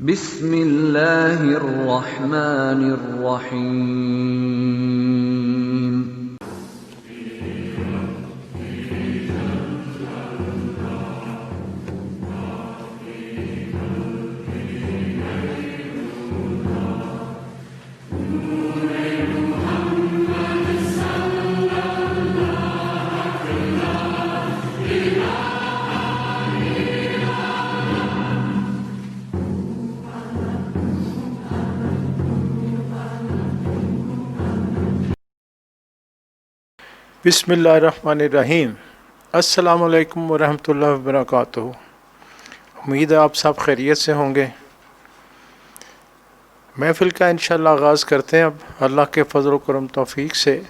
بسم اللہ الرحمن الرحیم۔ بسم اللہ الرحمن الرحیم۔ السلام علیکم ورحمۃ اللہ وبرکاتہ۔ امید ہے آپ سب خیریت سے ہوں گے۔ محفل کا انشاءاللہ آغاز کرتے ہیں اب اللہ کے فضل و کرم توفیق سے۔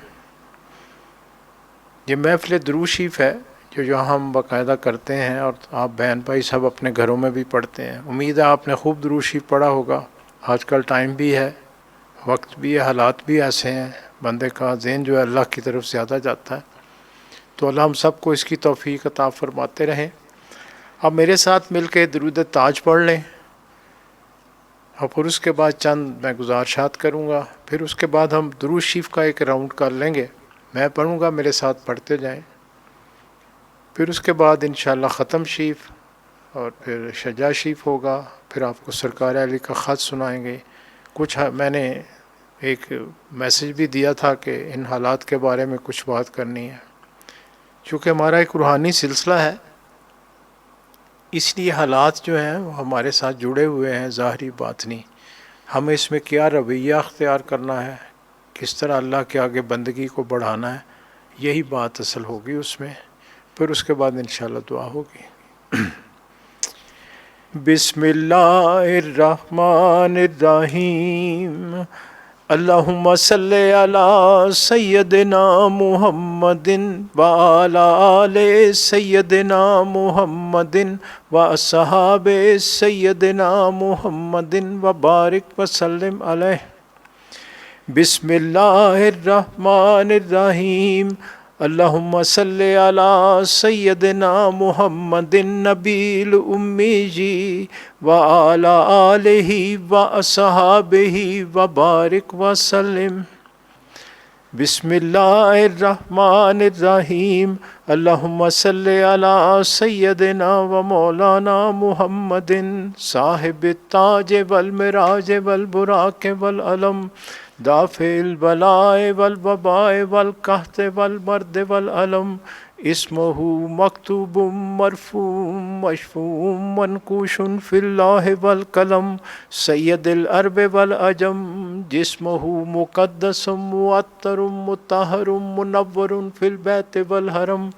یہ محفل درود شریف ہے جو ہم باقاعدہ کرتے ہیں اور آپ بہن بھائی سب اپنے گھروں میں بھی پڑھتے ہیں۔ امید ہے آپ نے خوب درود شریف پڑھا ہوگا۔ آج کل ٹائم بھی ہے، وقت بھی ہے، حالات بھی ایسے ہیں، بندے کا ذہن جو ہے اللہ کی طرف زیادہ جاتا ہے، تو اللہ ہم سب کو اس کی توفیق عطا فرماتے رہیں۔ اب میرے ساتھ مل کے درود تاج پڑھ لیں اور پھر اس کے بعد چند میں گزارشات کروں گا، پھر اس کے بعد ہم درود شریف کا ایک راؤنڈ کر لیں گے، میں پڑھوں گا، میرے ساتھ پڑھتے جائیں، پھر اس کے بعد انشاءاللہ ختم شریف اور پھر شجاع شریف ہوگا، پھر آپ کو سرکار علی کا خط سنائیں گے۔ کچھ میں نے ایک میسج بھی دیا تھا کہ ان حالات کے بارے میں کچھ بات کرنی ہے، چونکہ ہمارا ایک روحانی سلسلہ ہے، اس لیے حالات جو ہیں وہ ہمارے ساتھ جڑے ہوئے ہیں، ظاہری باطنی۔ ہمیں اس میں کیا رویہ اختیار کرنا ہے، کس طرح اللہ کے آگے بندگی کو بڑھانا ہے، یہی بات اصل ہوگی اس میں، پھر اس کے بعد انشاءاللہ دعا ہوگی۔ بسم اللہ الرحمن الرحیم۔ اللہم صلی علی سیدنا محمد وعلی آل سیدنا محمد واصحاب سیدنا محمد وبارک وسلم علیہ۔ بسم اللہ الرحمن الرحیم۔ اللہم صلی علی سیدنا محمد النبی الامی وعلی آلہ واصحابہ وبارک وسلم۔ بسم اللہ الرحمن الرحیم۔ اللہم صلی علی سیدنا و مولانا محمد صاحب التاج والمراج والبراق والعلم دافع البلاء والوباء والقحط والبرد والعلم اسمہ مکتوب مرفوع مشفوع منقوش فی اللہ والقلم سید العرب والعجم جسمہ مقدس معطر مطہر منور فی البیت والحرم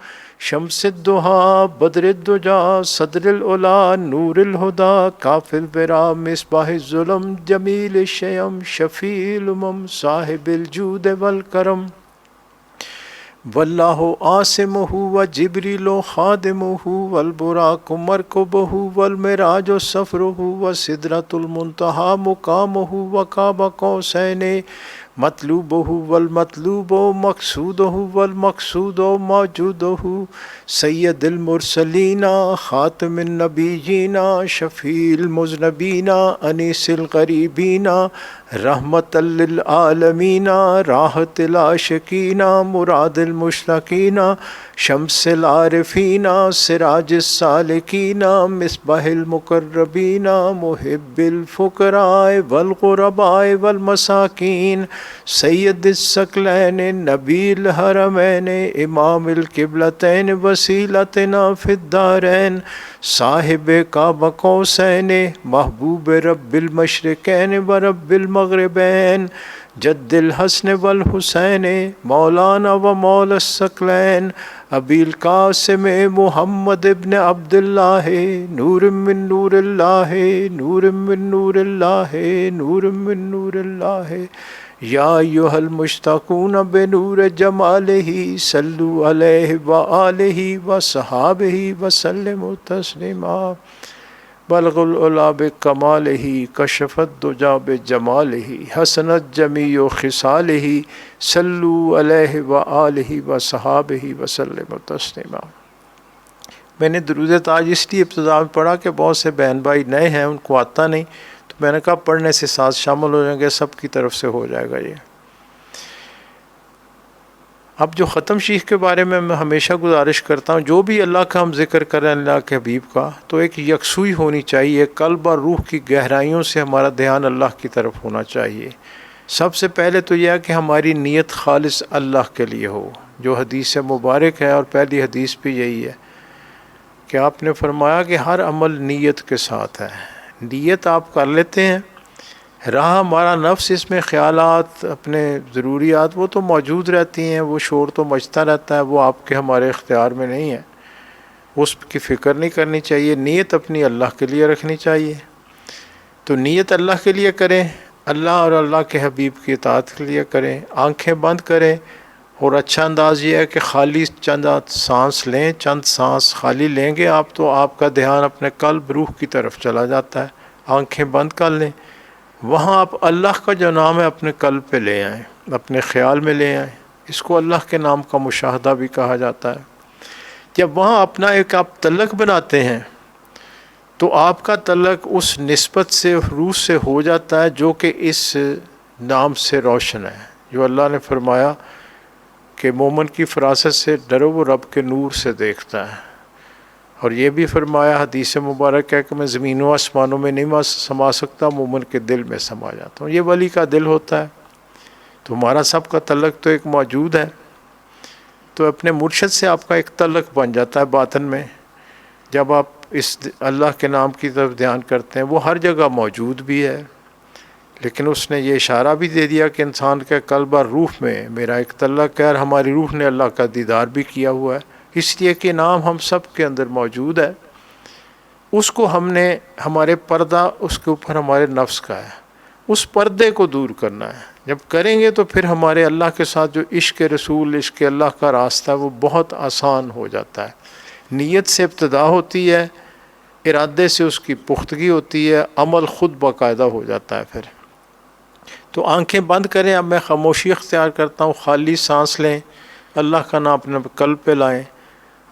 شمس الضحیٰ بدر الدجا صدر العلا نور الہدا کاف الورا مصباح الظلم جمیل الشیم شفیع الامم صاحب الجود والکرم واللہ عاصمہ وجبریل خادمہ والبراق مرکبہ والمراج سفرہ وسدرۃ المنتہی مقامہ وقاب قوسین مطلوبہ والمطلوب مقصودہ والمقصود موجودہ سید المرسلین خاتم النبیین شفیع المذنبین انیس الغریبین رحمت للعالمین راحت العاشقین مراد المشتاقین شمس العارفین سراج السالکین مصباح المقربین محب الفقراء والغرباء والمساکین سید الثقلین نبی الحرمین امام القبلتین وسیلتنا فی الدارین صاحب قاب قوسین محبوب رب المشرقین و رب المغربین جد الحسن والحسین مولانا و مولا الثقلین ابی القاسم محمد ابن عبداللہ نور من نور اللہ نور من نور اللہ نور من نور اللہ یا ایھا المشتاقون بنور جمالہ صلوا علیہ وآلہ وصحابہ وسلموا تسلیما بلغ العلا بکمالہ کشف الدجا بجمالہ حسنت جمیع خصالہ صلوا علیہ وآلہ وصحابہ وسلموا تسلیما۔ میں نے درود تاج اس لیے ابتدا میں پڑھا کہ بہت سے بہن بھائی نئے ہیں، ان کو آتا نہیں، تو میں نے کہا پڑھنے سے ساتھ شامل ہو جائیں گے، سب کی طرف سے ہو جائے گا یہ۔ اب جو ختم شیخ کے بارے میں ہمیشہ گزارش کرتا ہوں، جو بھی اللہ کا ہم ذکر کریں اللہ کے حبیب کا، تو ایک یکسوئی ہونی چاہیے، قلب اور روح کی گہرائیوں سے ہمارا دھیان اللہ کی طرف ہونا چاہیے۔ سب سے پہلے تو یہ ہے کہ ہماری نیت خالص اللہ کے لیے ہو، جو حدیث مبارک ہے، اور پہلی حدیث بھی یہی ہے کہ آپ نے فرمایا کہ ہر عمل نیت کے ساتھ ہے۔ نیت آپ کر لیتے ہیں، رہا ہمارا نفس، اس میں خیالات، اپنے ضروریات وہ تو موجود رہتی ہیں، وہ شور تو مچتا رہتا ہے، وہ آپ کے ہمارے اختیار میں نہیں ہے، اس کی فکر نہیں کرنی چاہیے۔ نیت اپنی اللہ کے لیے رکھنی چاہیے، تو نیت اللہ کے لیے کریں، اللہ اور اللہ کے حبیب کی اطاعت کے لیے کریں، آنکھیں بند کریں، اور اچھا انداز یہ ہے کہ خالی چند سانس لیں، چند سانس خالی لیں گے آپ تو آپ کا دھیان اپنے قلب روح کی طرف چلا جاتا ہے۔ آنکھیں بند کر لیں، وہاں آپ اللہ کا جو نام ہے اپنے قلب پہ لے آئیں، اپنے خیال میں لے آئیں، اس کو اللہ کے نام کا مشاہدہ بھی کہا جاتا ہے۔ جب وہاں اپنا ایک آپ تعلق بناتے ہیں تو آپ کا تعلق اس نسبت سے، روح سے ہو جاتا ہے جو کہ اس نام سے روشن ہے، جو اللہ نے فرمایا کہ مومن کی فراست سے ڈرو، وہ رب کے نور سے دیکھتا ہے۔ اور یہ بھی فرمایا حدیث مبارک ہے کہ میں زمین و آسمانوں میں نہیں سما سکتا، مومن کے دل میں سما جاتا ہوں۔ یہ ولی کا دل ہوتا ہے، تو ہمارا سب کا تعلق تو ایک موجود ہے، تو اپنے مرشد سے آپ کا ایک تعلق بن جاتا ہے باطن میں۔ جب آپ اس اللہ کے نام کی طرف دھیان کرتے ہیں، وہ ہر جگہ موجود بھی ہے، لیکن اس نے یہ اشارہ بھی دے دیا کہ انسان کے قلب اور روح میں میرا ایک تعلق ہے، اور ہماری روح نے اللہ کا دیدار بھی کیا ہوا ہے، اس لیے کہ نام ہم سب کے اندر موجود ہے۔ اس کو ہم نے، ہمارے پردہ اس کے اوپر ہمارے نفس کا ہے، اس پردے کو دور کرنا ہے۔ جب کریں گے تو پھر ہمارے اللہ کے ساتھ جو عشق رسول، عشق اللہ کا راستہ ہے، وہ بہت آسان ہو جاتا ہے۔ نیت سے ابتدا ہوتی ہے، ارادے سے اس کی پختگی ہوتی ہے، عمل خود باقاعدہ ہو جاتا ہے پھر۔ تو آنکھیں بند کریں، اب میں خاموشی اختیار کرتا ہوں، خالی سانس لیں، اللہ کا نام اپنے قلب پہ لائیں،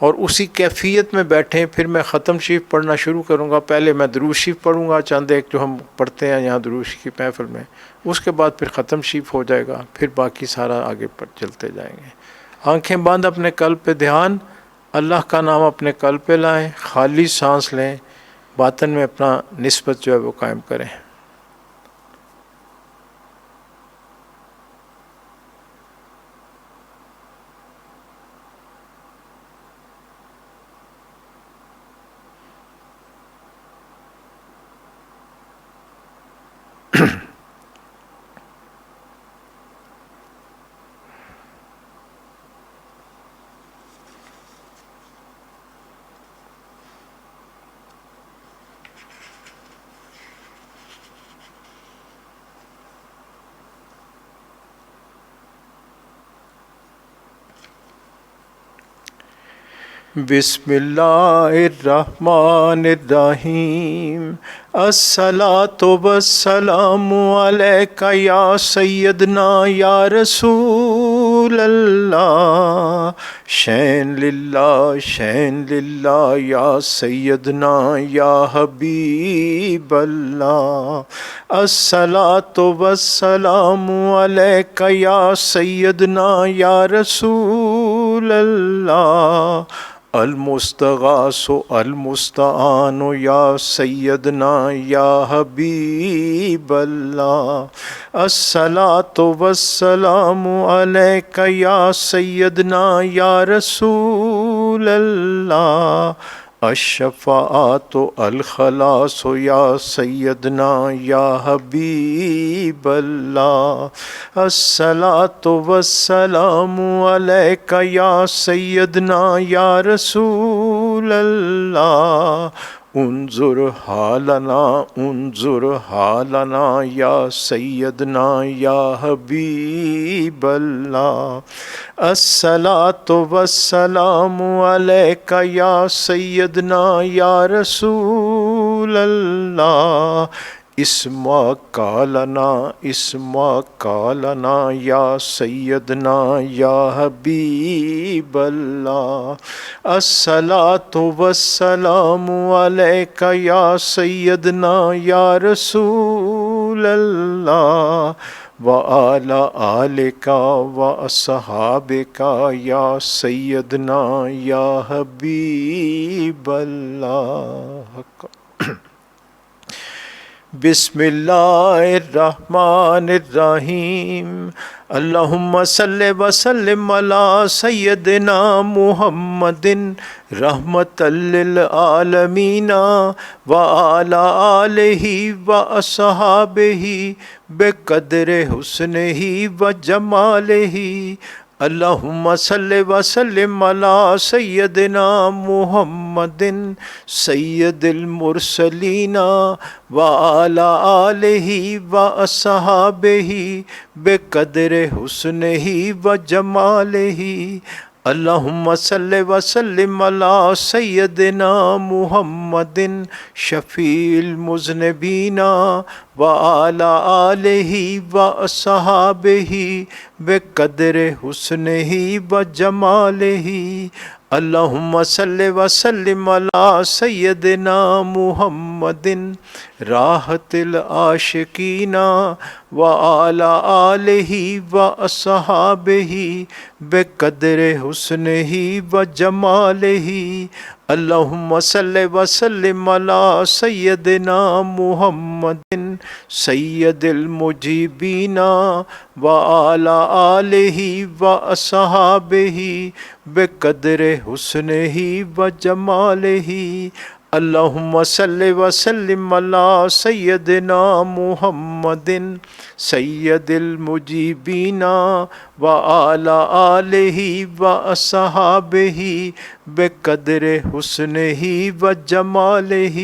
اور اسی کیفیت میں بیٹھیں۔ پھر میں ختم شریف پڑھنا شروع کروں گا۔ پہلے میں درود شریف پڑھوں گا، چند ایک جو ہم پڑھتے ہیں یہاں درود شریف کی محفل میں، اس کے بعد پھر ختم شریف ہو جائے گا، پھر باقی سارا آگے پر چلتے جائیں گے۔ آنکھیں بند، اپنے قلب پہ دھیان، اللہ کا نام اپنے قلب پہ لائیں، خالی سانس لیں، باطن میں اپنا نسبت جو ہے وہ قائم کریں۔ بسم اللہ الرحمن الرحیم، الصلاۃ والسلام علیک یا سیدنا یا رسول اللہ، شین للہ یا سیدنا یا حبیب اللہ، الصلاۃ والسلام علیک یا سیدنا یا رسول اللہ، المستغاث المستعان یا سیدنا یا حبیب اللہ، الصلاۃ والسلام علیک یا سیدنا یا رسول اللہ، الشفاعت الخلاص یا سیدنا یا حبیب اللہ، الصلاۃ والسلام علیک یا سیدنا یا رسول اللہ، انظر حالنا یا سیدنا یا حبیب اللہ، الصلاۃ والسلام علیک یا سیدنا یا رسول اللہ، اسمعک لنا یا سیدنا یا حبیب اللہ الصلاۃ والسلام علیک یا سیدنا یا رسول اللہ وعلی آلک واصحابک یا سیدنا یا حبیب اللہ. بسم اللہ الرحمن الرحیم. اللہم صلی وسلم علی سیدنا محمد رحمۃ للعالمین وعلی آلہ واصحابہ بقدر حسنہ وجمالہ. اللہم صلی وسلم علی سیدنا محمد سید المرسلین وعلی آلہ واصحابہ بقدر حسنہ وجمالہ. اللہم صلی وسلم علی سیدنا محمد شفیع المذنبین وعلی آلہ واصحابہ بقدر حسنہ وجمالہ. اللہم صلی وسلم علی سیدنا محمد راحت العاشقین وعلی آلہ واصحابہ بقدر حسنہ وجمالہ. اللہم صلی وسلم علی سیدنا محمد سید المجیبین وعلی آلہ واصحابہ بقدر حسنہ وجمالہ. اللہم صلی وسلم علی سیدنا محمد سید المجیبین وعلی آلہ واصحابہ بقدر حسنہ وجمالہ.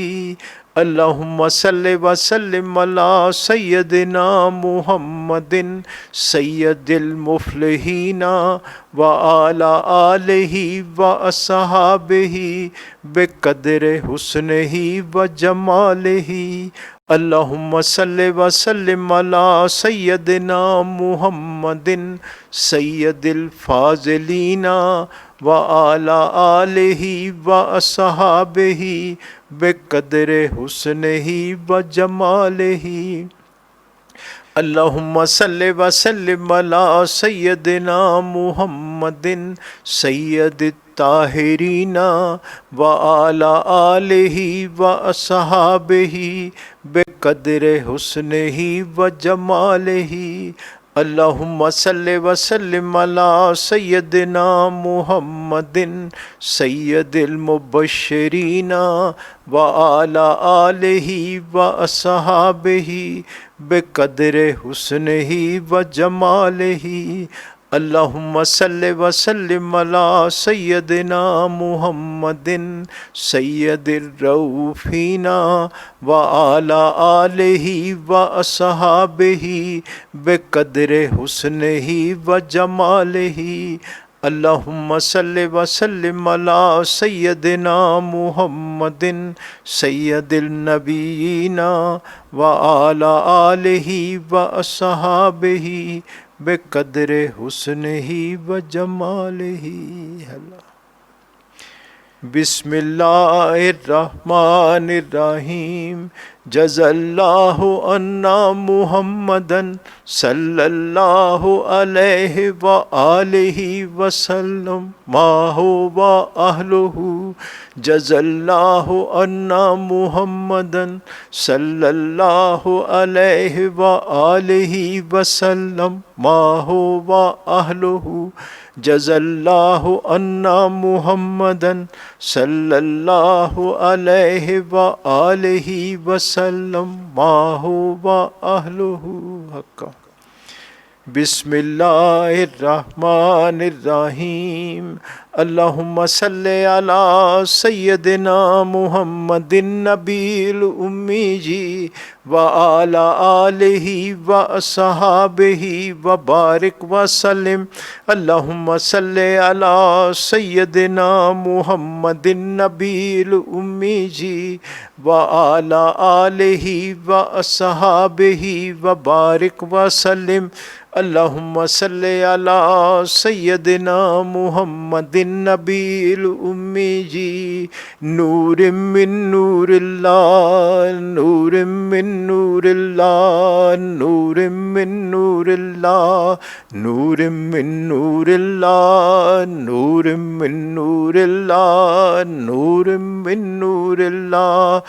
اللہم صلی وسلم علی سیدنا محمد سید المفلحین وعلی آلہ واصحابہ بقدر حسنہ وجمالہ. اللہم صلی وسلم علی سیدنا محمد سید الفاضلین وعلی آلہ واصحابہ بقدر حسنہ وجمالہ. اللہم صلی وسلم علی سیدنا محمد سید الطاہرین وعلی آلہ واصحابہ بقدر حسنہ وجمالہ. اللہم صلی وسلم علی سیدنا محمد سید المبشرین وعلی آلہ واصحابہ بقدر حسنہ وجمالہ. اللہم صلی وسلم علی سیدنا محمد سید الرؤوفین وعلی آلہ واصحابہ بقدر حسنہ وجمالہ. اللہم صلی وسلم علی سیدنا محمد سید النبیین وعلی آلہ واصحابہ بقدر حسنہ وجمالہ. بسم اللہ الرحمن الرحیم. جزا اللہ عنا محمدا صلی اللہ علیہ وآلہ وسلم ما هو اہلہ. جزا اللہ عنا محمدا صلی اللہ علیہ وآلہ وسلم ما هو اہلہ. جزا اللہ عنا محمدا صلی اللہ علیہ وآلہ وسلم ما هو اہلہ. بسم اللہ الرحمن الرحیم. اللہم صلی علی سیدنا محمد النبی الامی جی وعلی آلہ واصحابہ وبارک وسلم اللہم صلی علی سیدنا محمد النبی الامی جی وعلی آلہ واصحابہ وبارک وسلم اللہم صلی علی سیدنا محمد النبی الامی جی نور من نور اللہ نور من نور اللہ نور من نور اللہ نور من نور اللہ نور من نور اللہ نور من نور اللہ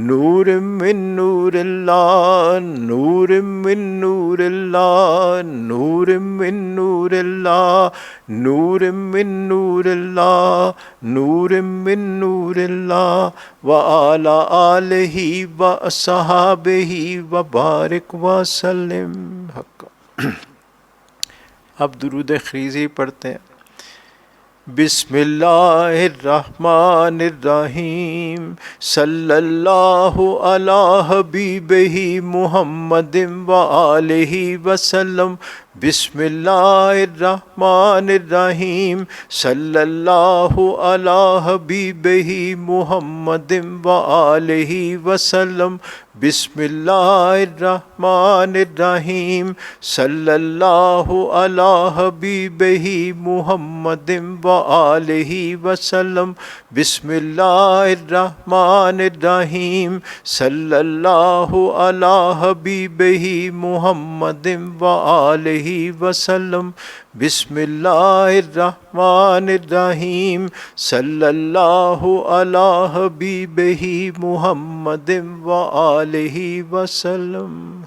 نور من نور اللہ نور من نور اللہ نور من نور اللہ نور من نور اللہ نور من نور اللہ وعلی آلہ واصحابہ وبارک وسلم حق۔ اب درود خریزی پڑھتے ہیں۔ بسم اللہ الرحمن الرحیم صلی اللہ علی حبیبہ محمد وآلہ وسلم بسم اللہ الرحمن الرحیم صلی اللہ علی حبیبہ محمد وآلہ وسلم بسم اللہ الرحمن الرحیم صلی اللہ علی حبیبہ محمد وآلہ وسلم بسم اللہ الرحمن الرحیم صلی اللہ علی حبیبہ محمد وآلہ وسلم بسم اللہ الرحمن الرحیم صلی اللہ علی حبیبہ محمد وآلہ وسلم۔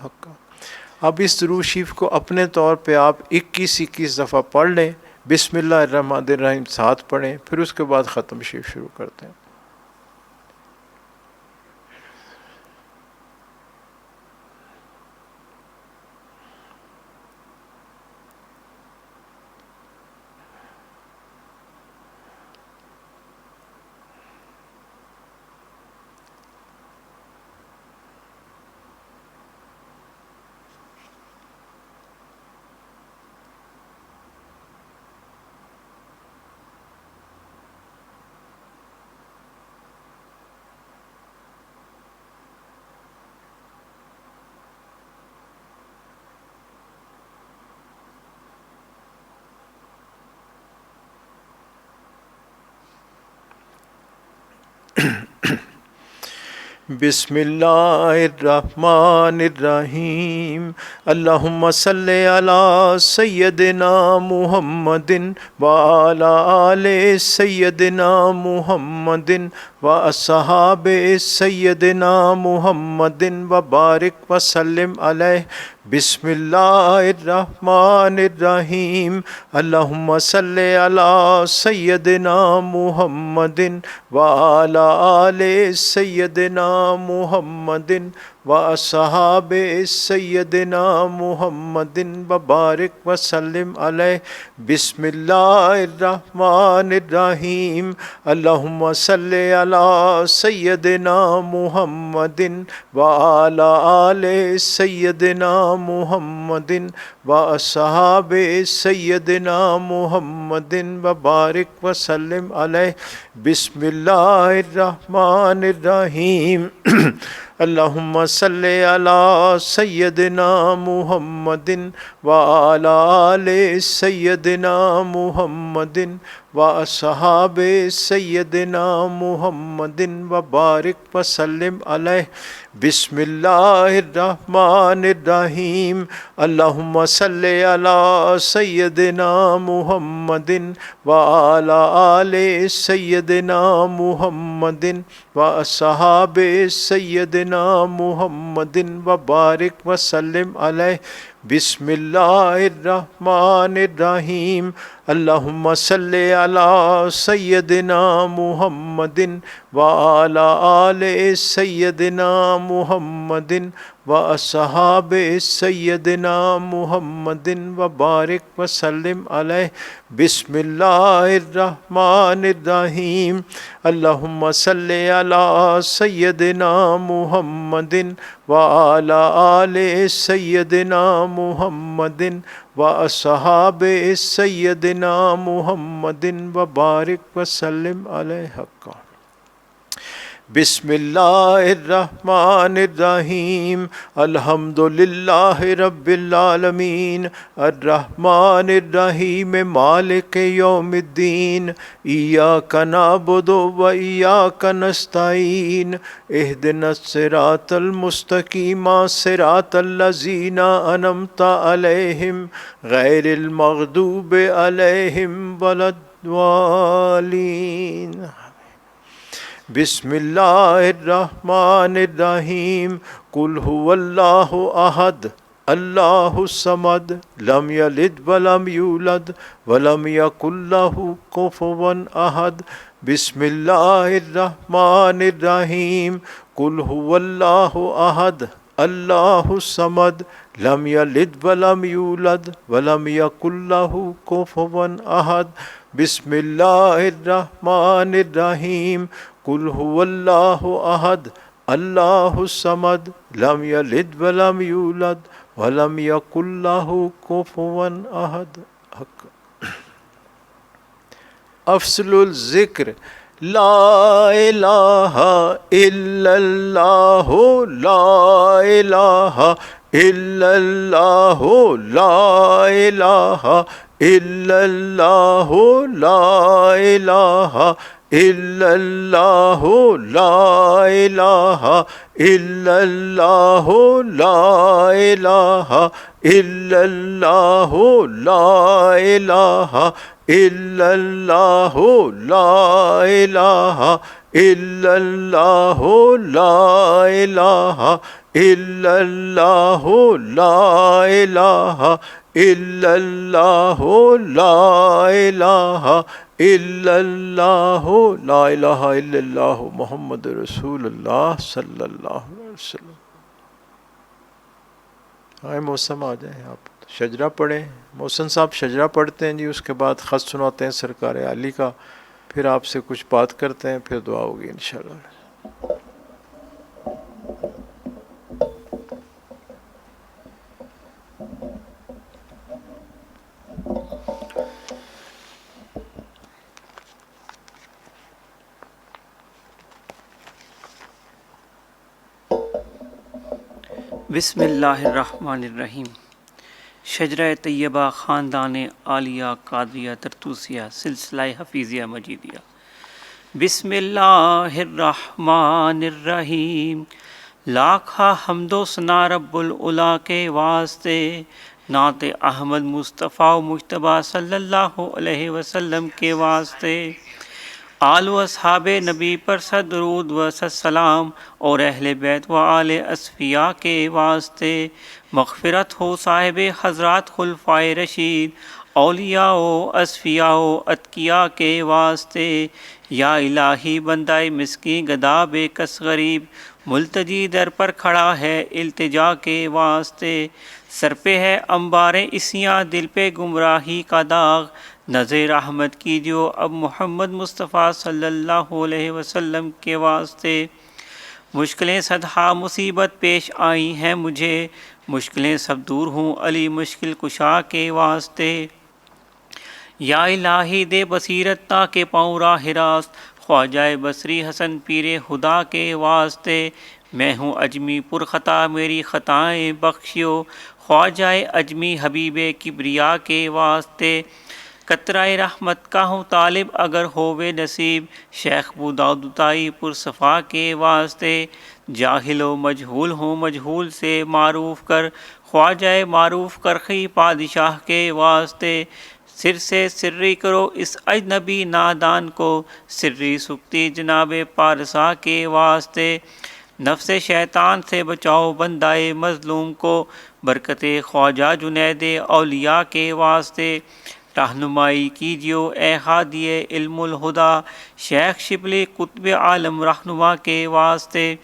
اب اس درود شریف کو اپنے طور پہ آپ 21 دفعہ پڑھ لیں۔ بسم اللہ الرحمن الرحیم ساتھ پڑھیں، پھر اس کے بعد ختم شریف شروع کرتے ہیں۔ بسم اللہ الرحمن الرحیم اللہم صلی علی سیدنا محمد وعلی آل سیدنا محمد واصحاب سیدنا محمد وبارک وسلم علیہ بسم اللہ الرحمن الرحیم اللہم صلی علی سیدنا محمد وعلی آل سیدنا محمد واصحاب سیدنا محمد وبارک وسلم علیہ بسم اللہ الرحمن الرحیم اللہم صلی علی سیدنا محمد وعلی آل سیدنا محمد واصحاب سیدنا محمد وبارک وسلم علیہ بسم اللہ الرحمن الرحیم اللہم صلی علی سیدنا محمد وعلی آل سیدنا محمد واصحاب سیدنا محمد وبارک وسلم علیہ بسم اللہ الرحمن الرحیم اللہم صلی علی سیدنا محمد وعلی آل سیدنا محمد واصحاب سیدنا محمد وبارک وسلم علیہ بسم اللہ الرحمن الرحیم اللہم صلی علی سیدنا محمد وعلی آل سیدنا محمد واصحاب سیدنا محمد وبارک وسلم علیہ بسم اللہ الرحمن الرحیم اللہم صلی علی سیدنا محمد وعلی آل سیدنا محمد واصحاب سیدنا محمد وبارک وسلم علیہ حق بسم اللہ الرحمن الرحیم الحمد للہ رب العالمین الرحمن الرحیم مالک یوم الدین ایاک نعبد و ایاک نستعین اہدنا الصراط المستقیم صراط الذین انعمت علیہم غیر المغضوب علیہم ولا الضالین بسم اللہ الرحمن الرحیم قل هو اللہ احد اللہ الصمد لم یلد ولم یولد ولم یکن له کفوا احد بسم اللہ الرحمن الرحیم قل هو اللہ احد اللہ الصمد لم یلد ولم یولد ولم یکن له کفوا احد بسم اللہ الرحمن الرحیم قل هو اللہ احد اللہ الصمد لم یلد ولم یولد ولم یکن له کفوا احد افضل الذکر لا الہ الا اللہ لا الہ الا اللہ لا الہ الا اللہ لا الہ الا اللہ لا الہ الا اللہ لا الہ الا اللہ لا الہ الا اللہ لا الہ الا اللہ لا الہ الا اللہ لا الہ الا اللہ لا الہ الا اللہ لا الہ الا اللہ محمد رسول اللہ صلی اللہ علیہ وسلم. آئے موسم آ جائیں آپ شجرہ پڑھیں. محسن صاحب شجرہ پڑھتے ہیں جی, اس کے بعد خط سناتے ہیں سرکار علی کا, پھر آپ سے کچھ بات کرتے ہیں, پھر دعا ہوگی انشاءاللہ. بسم اللہ الرحمن الرحیم. شجرہ طیبہ خاندان عالیہ قادریہ طرطوسیہ سلسلہ حفیظیہ مجیدیہ. بسم اللہ الرحمن الرحیم. لاکھا حمد و ثنا رب العلا کے واسطے, نعت احمد مصطفیٰ و مجتبیٰ صلی اللہ علیہ وسلم کے واسطے, آل و اصحاب نبی پر صد درود و صد سلام, اور اہل بیت و آل اصفیاء کے واسطے. مغفرت ہو صاحب حضرات خلفائے رشید, اولیاء و اصفیاء و اتقیاء کے واسطے. یا الہی بندہ مسکین گدا بے کس غریب, ملتجی در پر کھڑا ہے التجا کے واسطے. سر پہ ہے انبار اسیاں, دل پہ گمراہی کا داغ, نظر رحمت کیجو اب محمد مصطفیٰ صلی اللہ علیہ وسلم کے واسطے. مشکلیں صدہا مصیبت پیش آئی ہیں مجھے, مشکلیں سب دور ہوں علی مشکل کشا کے واسطے. یا الہی دے بصیرت تاکہ پاؤں راہ راست, خواجہ بصری حسن پیر خدا کے واسطے. میں ہوں اجمی پر خطا میری خطائیں بخشیو, خواجہ اجمی حبیب کبریا کے واسطے. قطرہ رحمت کا ہوں طالب اگر ہووے نصیب, شیخ بوداؤد تائی پر صفا کے واسطے. جاہل و مجہول ہوں مجہول سے معروف کر, خواجہ معروف کرخی پادشاہ کے واسطے. سر سے سری کرو اس اجنبی نادان کو, سری سکتی جناب پارسا کے واسطے. نفس شیطان سے بچاؤ بندہ مظلوم کو, برکت خواجہ جنید اولیاء کے واسطے رہنمائی کیجیو اے ہادی علم الہدا شیخ شبلی قطب عالم رہنما کے واسطے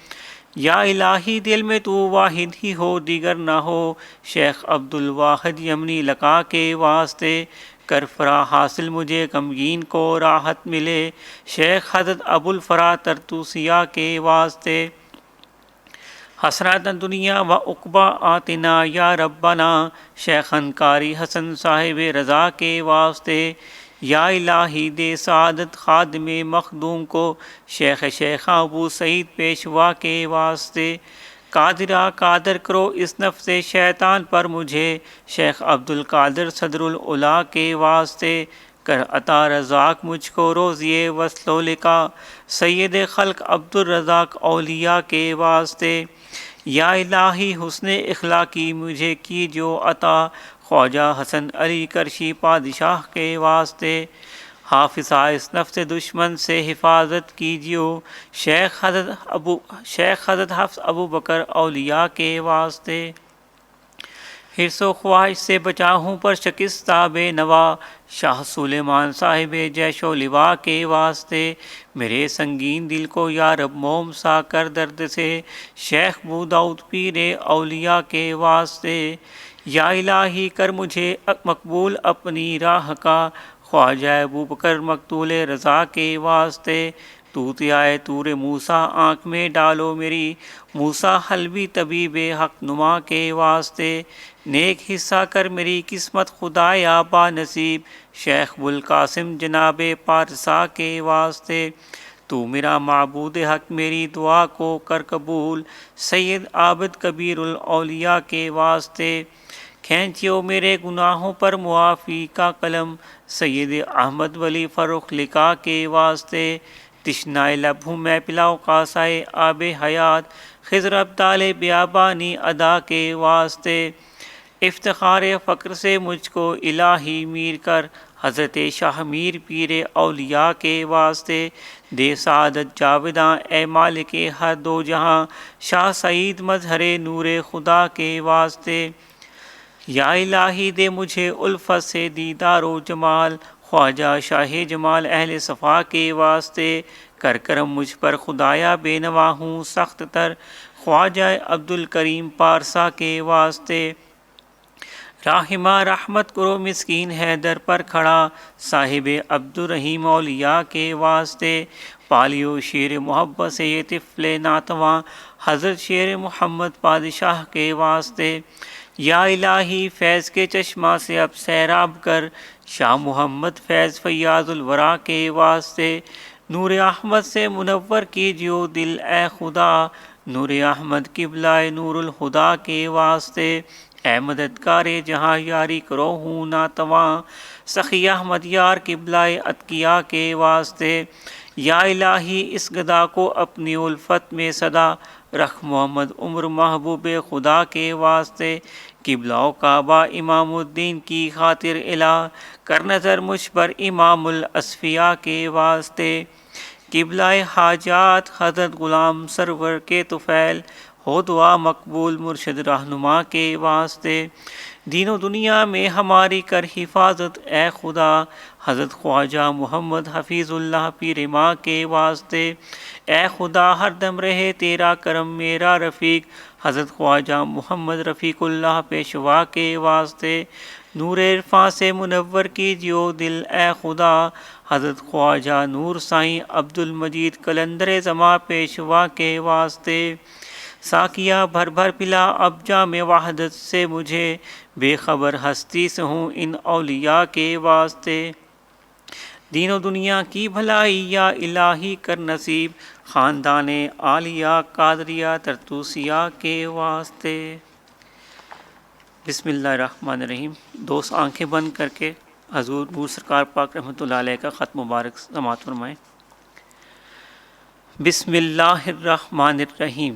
یا الہی دل میں تو واحد ہی ہو دیگر نہ ہو شیخ عبد الواحد یمنی لقا کے واسطے کر فرا حاصل مجھے غمگین کو راحت ملے شیخ حضرت ابو الفرا ترتوسیہ کے واسطے حسرات دنیا و عقبہ آتنا یا ربنا شیخن قاری حسن صاحب رضا کے واسطے یا الہی دے سعادت خادم مخدوم کو شیخ شیخ ابو سعید پیشوا کے واسطے قادرہ قادر کرو اس نفس شیطان پر مجھے شیخ عبد القادر صدر العلا کے واسطے کر عطا رزاق مجھ کو روزی وصل و لقا سید خلق عبد الرزاق اولیاء کے واسطے یا الہی حسن اخلاقی مجھے کی جو عطا خواجہ حسن علی کرشی بادشاہ کے واسطے حافظہ اس نفس دشمن سے حفاظت کیجیو شیخ حضرت حفظ ابو بکر اولیاء کے واسطے حرص و خواہش سے بچا ہوں پر شکستہ بے نوا شاہ سلیمان صاحب جیش و لوا کے واسطے میرے سنگین دل کو یا رب موم سا کر درد سے شیخ بو داؤد پیر اولیاء کے واسطے یا الہی کر مجھے مقبول اپنی راہ کا خواجہ ابو بکر مقتول رضا کے واسطے توتیائے طور موسیٰ آنکھ میں ڈالو میری موسیٰ حلوی طبیب حق نما کے واسطے نیک حصہ کر میری قسمت خدایا با نصیب شیخ بوالقاسم جناب پارسا کے واسطے تو میرا معبود حق میری دعا کو کر قبول سید عابد کبیر الاولیاء کے واسطے کھینچیو میرے گناہوں پر معافی کا قلم سید احمد ولی فرخ لقا کے واسطے تشنائے لب ہوں میں پلاؤ قاسائے آب حیات خضر ابدال بیابانی ادا کے واسطے افتخار فقر سے مجھ کو الہی میر کر حضرت شاہ میر پیر اولیاء کے واسطے دے سعادت جاوداں اے مالک ہر دو جہاں شاہ سعید مظہر نور خدا کے واسطے یا الہی دے مجھے الفت سے دیدار و جمال خواجہ شاہ جمال اہل صفا کے واسطے کر کرم مجھ پر خدایا بے نوا ہوں سخت تر خواجہ عبد الکریم پارسا کے واسطے راہمہ رحمت کرو مسکین حیدر پر کھڑا صاحب عبد الرحیم اولیاء کے واسطے پالیو شیر محبت سے یہ طفل ناتواں حضرت شیر محمد بادشاہ کے واسطے یا الہی فیض کے چشمہ سے اب سیراب کر شاہ محمد فیض فیاض الورا کے واسطے نور احمد سے منور کیجیو دل اے خدا نور احمد قبلہ نور الہدا کے واسطے اے مددگار جہاں یاری کرو ہوں ناتواں سخی احمد یار قبلہ اتقیاء کے واسطے یا الہی اس گدا کو اپنی الفت میں صدا رکھ محمد عمر محبوب خدا کے واسطے قبلہ و کعبہ امام الدین کی خاطر الہ کر نظر مجھ پر امام الاصفیاء کے واسطے قبلہ حاجات حضرت غلام سرور کے طفیل ہو دعا مقبول مرشد رہنما کے واسطے دین و دنیا میں ہماری کر حفاظت اے خدا حضرت خواجہ محمد حفیظ اللہ پیر ماں کے واسطے اے خدا ہر دم رہے تیرا کرم میرا رفیق حضرت خواجہ محمد رفیق اللہ پیشوا کے واسطے نور عرفاں سے منور کیجیو دل اے خدا حضرت خواجہ نور سائیں عبد المجید قلندر زماں پیشوا کے واسطے ساقیہ بھر بھر پلا اب جام وحدت سے مجھے بے خبر ہستی سے ہوں ان اولیاء کے واسطے دین و دنیا کی بھلائی یا الہی کر نصیب خاندان عالیہ قادریہ ترتوسیہ کے واسطے بسم اللہ الرحمن الرحیم دوست آنکھیں بند کر کے حضور نور سرکار پاک رحمۃ اللہ علیہ کا خط مبارک سماعت فرمائیں بسم اللہ الرحمن الرحیم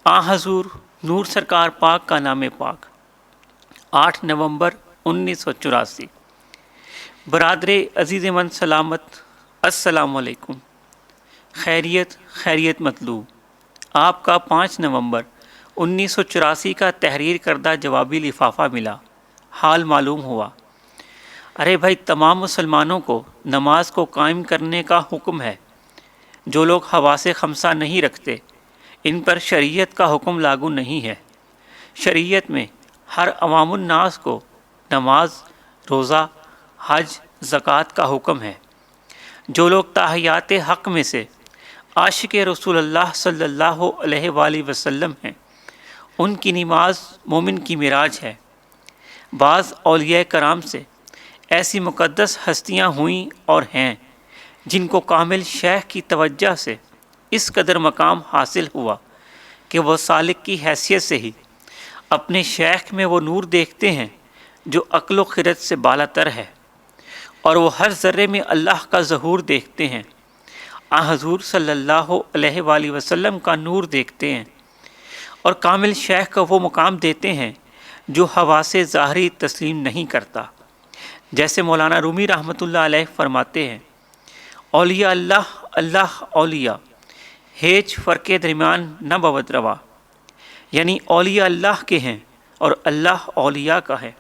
آ حضور نور سرکار پاک کا نام پاک 8 نومبر 1984 برادر عزیز من سلامت السلام علیکم خیریت مطلوب آپ کا 5 نومبر 1984 کا تحریر کردہ جوابی لفافہ ملا۔ حال معلوم ہوا۔ ارے بھائی، تمام مسلمانوں کو نماز کو قائم کرنے کا حکم ہے۔ جو لوگ حواس خمسہ نہیں رکھتے ان پر شریعت کا حکم لاگو نہیں ہے۔ شریعت میں ہر عوام الناس کو نماز، روزہ، حج، زکوٰۃ کا حکم ہے۔ جو لوگ تحیات حق میں سے عاشق رسول اللہ صلی اللہ علیہ وآلہ وسلم ہیں، ان کی نماز مومن کی معراج ہے۔ بعض اولیاء کرام سے ایسی مقدس ہستیاں ہوئیں اور ہیں جن کو کامل شیخ کی توجہ سے اس قدر مقام حاصل ہوا کہ وہ سالک کی حیثیت سے ہی اپنے شیخ میں وہ نور دیکھتے ہیں جو عقل و خرد سے بالا تر ہے، اور وہ ہر ذرے میں اللہ کا ظہور دیکھتے ہیں، حضور صلی اللہ علیہ وآلہ وسلم کا نور دیکھتے ہیں، اور کامل شیخ کا وہ مقام دیتے ہیں جو حواس ظاہری تسلیم نہیں کرتا۔ جیسے مولانا رومی رحمۃ اللہ علیہ فرماتے ہیں، اولیاء اللہ اللہ اولیاء ہیچ فرق درمیان نہ بود روا، یعنی اولیاء اللہ کے ہیں اور اللہ اولیاء کا ہے،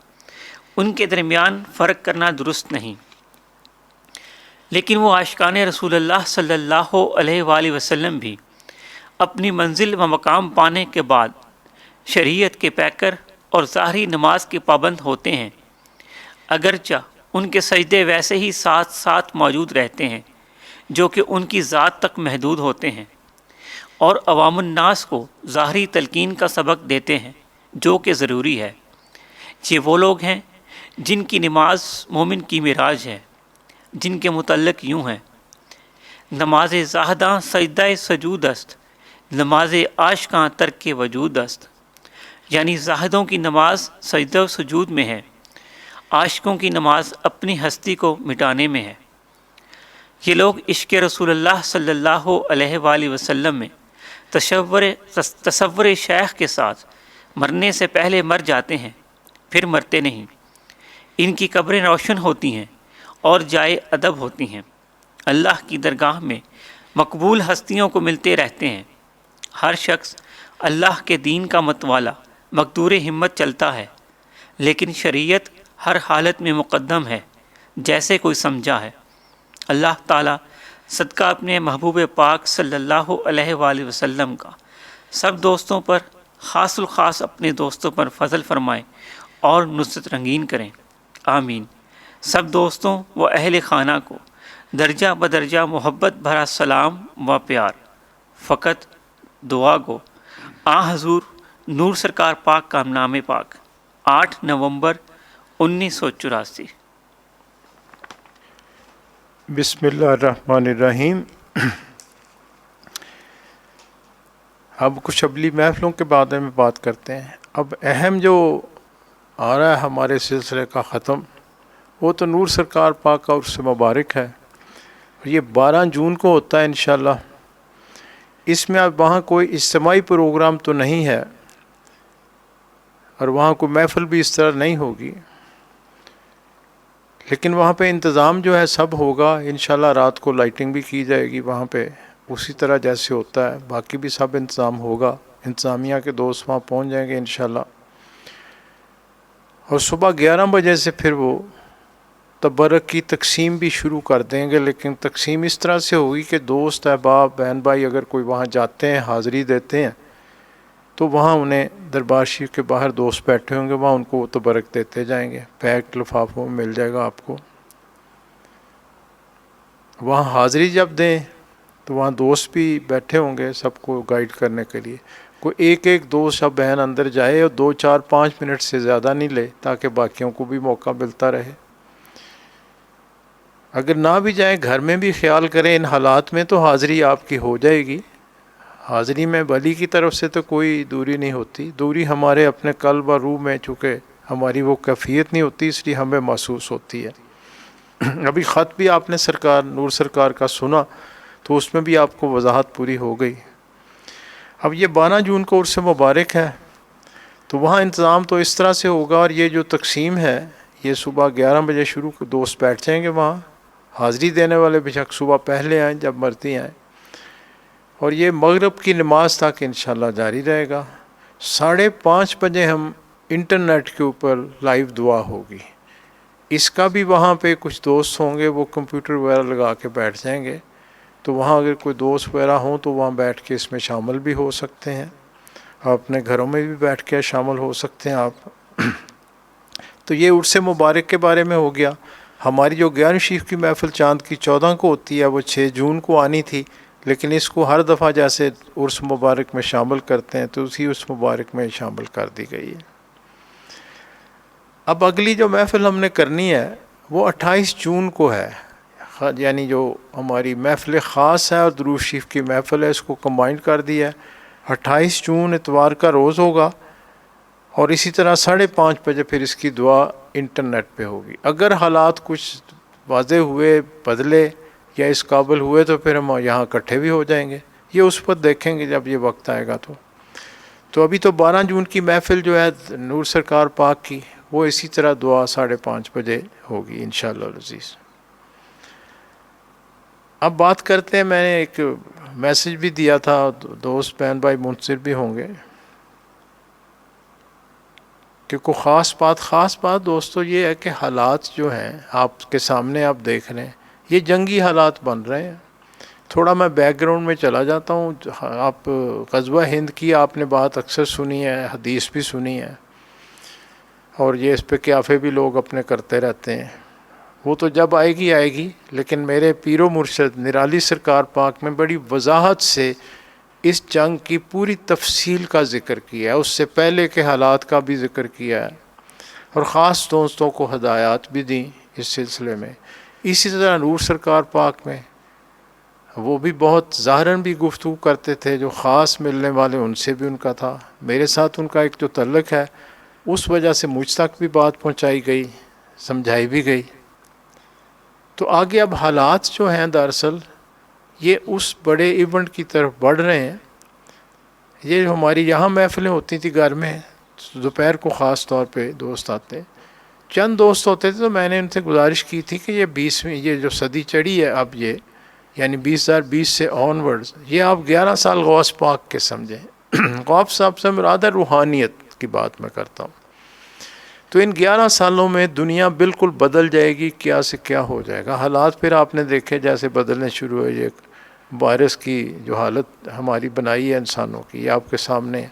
ان کے درمیان فرق کرنا درست نہیں۔ لیکن وہ عاشقان رسول اللہ صلی اللہ علیہ وآلہ وسلم بھی اپنی منزل و مقام پانے کے بعد شریعت کے پیکر اور ظاہری نماز کے پابند ہوتے ہیں، اگرچہ ان کے سجدے ویسے ہی ساتھ ساتھ موجود رہتے ہیں جو کہ ان کی ذات تک محدود ہوتے ہیں، اور عوام الناس کو ظاہری تلقین کا سبق دیتے ہیں جو کہ ضروری ہے۔ یہ وہ لوگ ہیں جن کی نماز مومن کی معراج ہے، جن کے متعلق یوں ہے: نماز زاہداں سجدہ سجود است، نماز عاشقاں ترک وجود است۔ یعنی زاہدوں کی نماز سجدہ و سجود میں ہے، عاشقوں کی نماز اپنی ہستی کو مٹانے میں ہے۔ یہ لوگ عشق رسول اللہ صلی اللہ علیہ وآلہ وسلم میں تصور شیخ کے ساتھ مرنے سے پہلے مر جاتے ہیں، پھر مرتے نہیں۔ ان کی قبریں روشن ہوتی ہیں اور جائے ادب ہوتی ہیں، اللہ کی درگاہ میں مقبول ہستیوں کو ملتے رہتے ہیں۔ ہر شخص اللہ کے دین کا متوالا مقدور ہمت چلتا ہے، لیکن شریعت ہر حالت میں مقدم ہے جیسے کوئی سمجھا ہے۔ اللہ تعالیٰ صدقہ اپنے محبوب پاک صلی اللہ علیہ وآلہ وسلم کا سب دوستوں پر، خاص الخاص اپنے دوستوں پر فضل فرمائے اور نصرت رنگین کریں، آمین۔ سب دوستوں و اہل خانہ کو درجہ بدرجہ محبت بھرا سلام و پیار۔ فقط دعا گو حضور نور سرکار پاک کا نام پاک، 8 نومبر 1984۔ بسم اللہ الرحمن الرحیم۔ اب کچھ ابلی محفلوں کے بارے میں بات کرتے ہیں۔ اب اہم جو آ رہا ہے ہمارے سلسلے کا ختم، وہ تو نور سرکار پاک کا عرس مبارک ہے، یہ 12 جون کو ہوتا ہے انشاءاللہ۔ اس میں اب وہاں کوئی اجتماعی پروگرام تو نہیں ہے، اور وہاں کوئی محفل بھی اس طرح نہیں ہوگی، لیکن وہاں پہ انتظام جو ہے سب ہوگا انشاءاللہ۔ رات کو لائٹنگ بھی کی جائے گی وہاں پہ اسی طرح جیسے ہوتا ہے، باقی بھی سب انتظام ہوگا۔ انتظامیہ کے دوست وہاں پہنچ جائیں گے انشاءاللہ، اور صبح 11 بجے سے پھر وہ تبرک کی تقسیم بھی شروع کر دیں گے، لیکن تقسیم اس طرح سے ہوگی کہ دوست احباب بہن بھائی اگر کوئی وہاں جاتے ہیں حاضری دیتے ہیں تو وہاں انہیں دربار شریف کے باہر دوست بیٹھے ہوں گے، وہاں ان کو وہ تبرک دیتے جائیں گے، پیک لفافوں میں مل جائے گا آپ کو۔ وہاں حاضری جب دیں تو وہاں دوست بھی بیٹھے ہوں گے سب کو گائیڈ کرنے کے لیے۔ کوئی ایک دوست یا بہن اندر جائے اور 2 4 5 منٹ سے زیادہ نہیں لے، تاکہ باقیوں کو بھی موقع ملتا رہے۔ اگر نہ بھی جائیں گھر میں بھی خیال کریں ان حالات میں، تو حاضری آپ کی ہو جائے گی۔ حاضری میں ولی کی طرف سے تو کوئی دوری نہیں ہوتی، دوری ہمارے اپنے قلب و روح میں چونکہ ہماری وہ کیفیت نہیں ہوتی، اس لیے ہمیں محسوس ہوتی ہے۔ ابھی خط بھی آپ نے سرکار نور سرکار کا سنا تو اس میں بھی آپ کو وضاحت پوری ہو گئی۔ اب یہ 12 جون کو عرس مبارک ہے، تو وہاں انتظام تو اس طرح سے ہوگا، اور یہ جو تقسیم ہے یہ صبح 11 بجے شروع، دوست بیٹھ جائیں گے وہاں۔ حاضری دینے والے بے شک صبح پہلے آئیں جب مرضی آئیں، اور یہ مغرب کی نماز تک انشاءاللہ جاری رہے گا۔ 5:30 بجے ہم انٹرنیٹ کے اوپر لائیو دعا ہوگی. اس کا بھی وہاں پہ کچھ دوست ہوں گے، وہ کمپیوٹر وغیرہ لگا کے بیٹھ جائیں گے، تو وہاں اگر کوئی دوست وغیرہ ہوں تو وہاں بیٹھ کے اس میں شامل بھی ہو سکتے ہیں. آپ اپنے گھروں میں بھی بیٹھ کے شامل ہو سکتے ہیں آپ. تو یہ عرس مبارک کے بارے میں ہو گیا. ہماری جو 11 شریف کی محفل چاند کی 14 کو ہوتی ہے، وہ 6 جون کو آنی تھی، لیکن اس کو ہر دفعہ جیسے عرس مبارک میں شامل کرتے ہیں تو اسی عرس مبارک میں شامل کر دی گئی ہے. اب اگلی جو محفل ہم نے کرنی ہے وہ 28 جون کو ہے، یعنی جو ہماری محفل خاص ہے اور درود شریف کی محفل ہے، اس کو کمبائن کر دیا ہے. 28 جون اتوار کا روز ہوگا، اور اسی طرح 5:30 بجے پھر اس کی دعا انٹرنیٹ پہ ہوگی. اگر حالات کچھ واضح ہوئے، بدلے یا اس قابل ہوئے تو پھر ہم یہاں اکٹھے بھی ہو جائیں گے. یہ اس پر دیکھیں گے جب یہ وقت آئے گا. تو ابھی تو 12 جون کی محفل جو ہے نور سرکار پاک کی، وہ اسی طرح دعا 5:30 بجے ہوگی انشاءاللہ العزیز. اب بات کرتے ہیں، میں نے ایک میسج بھی دیا تھا، دوست بہن بھائی منتظر بھی ہوں گے کہ کوئی خاص بات دوستو یہ ہے کہ حالات جو ہیں آپ کے سامنے آپ دیکھ رہے ہیں، یہ جنگی حالات بن رہے ہیں. تھوڑا میں بیک گراؤنڈ میں چلا جاتا ہوں. آپ غزوہ ہند کی آپ نے بات اکثر سنی ہے، حدیث بھی سنی ہے، اور یہ اس پہ قیافے بھی لوگ اپنے کرتے رہتے ہیں. وہ تو جب آئے گی، لیکن میرے پیر و مرشد نرالی سرکار پاک میں بڑی وضاحت سے اس جنگ کی پوری تفصیل کا ذکر کیا ہے، اس سے پہلے کے حالات کا بھی ذکر کیا ہے، اور خاص دوستوں کو ہدایات بھی دیں اس سلسلے میں. اسی طرح نور سرکار پاک میں وہ بھی بہت ظاہراً بھی گفتگو کرتے تھے، جو خاص ملنے والے ان سے بھی ان کا تھا. میرے ساتھ ان کا ایک جو تعلق ہے اس وجہ سے مجھ تک بھی بات پہنچائی گئی، سمجھائی بھی گئی. تو آگے اب حالات جو ہیں دراصل یہ اس بڑے ایونٹ کی طرف بڑھ رہے ہیں. یہ جو ہماری یہاں محفلیں ہوتی تھیں گھر میں، دوپہر کو خاص طور پہ دوست آتے، چند دوست ہوتے تھے، تو میں نے ان سے گزارش کی تھی کہ یہ 20ویں یہ جو صدی چڑھی ہے اب، یہ یعنی 2020 سے آن ورڈز، یہ آپ 11 سال غوث پاک کے سمجھیں. غوث صاحب سے مراد ہے روحانیت کی بات میں کرتا ہوں. تو ان 11 سالوں میں دنیا بالکل بدل جائے گی، کیا سے کیا ہو جائے گا. حالات پھر آپ نے دیکھے جیسے بدلنے شروع ہوئے. یہ وائرس کی جو حالت ہماری بنائی ہے انسانوں کی، یہ آپ کے سامنے ہے.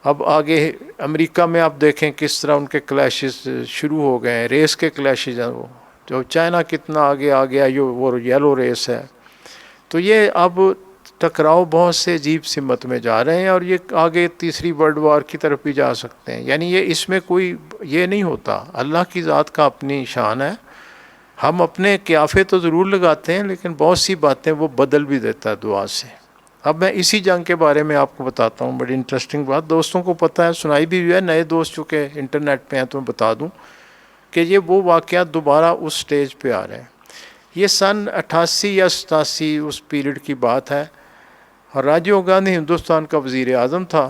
اب آگے امریکہ میں آپ دیکھیں کس طرح ان کے کلیشز شروع ہو گئے ہیں، ریس کے کلیشز ہیں. وہ جو چائنا کتنا آگے آ گیا، وہ یلو ریس ہے. تو یہ اب ٹکراؤ بہت سے عجیب سمت میں جا رہے ہیں، اور یہ آگے تیسری ورلڈ وار کی طرف بھی جا سکتے ہیں. یعنی یہ اس میں کوئی یہ نہیں ہوتا، اللہ کی ذات کا اپنی شان ہے. ہم اپنے قیافے تو ضرور لگاتے ہیں، لیکن بہت سی باتیں وہ بدل بھی دیتا ہے دعا سے. اب میں اسی جنگ کے بارے میں آپ کو بتاتا ہوں، بڑی انٹرسٹنگ بات، دوستوں کو پتہ ہے، سنائی بھی ہوئی ہے. نئے دوست چونکہ انٹرنیٹ پہ ہیں تو میں بتا دوں کہ یہ وہ واقعات دوبارہ اس سٹیج پہ آ رہے ہیں. یہ سن 88 یا 87 اس پیریڈ کی بات ہے، اور راجیو گاندھی ہندوستان کا وزیر اعظم تھا،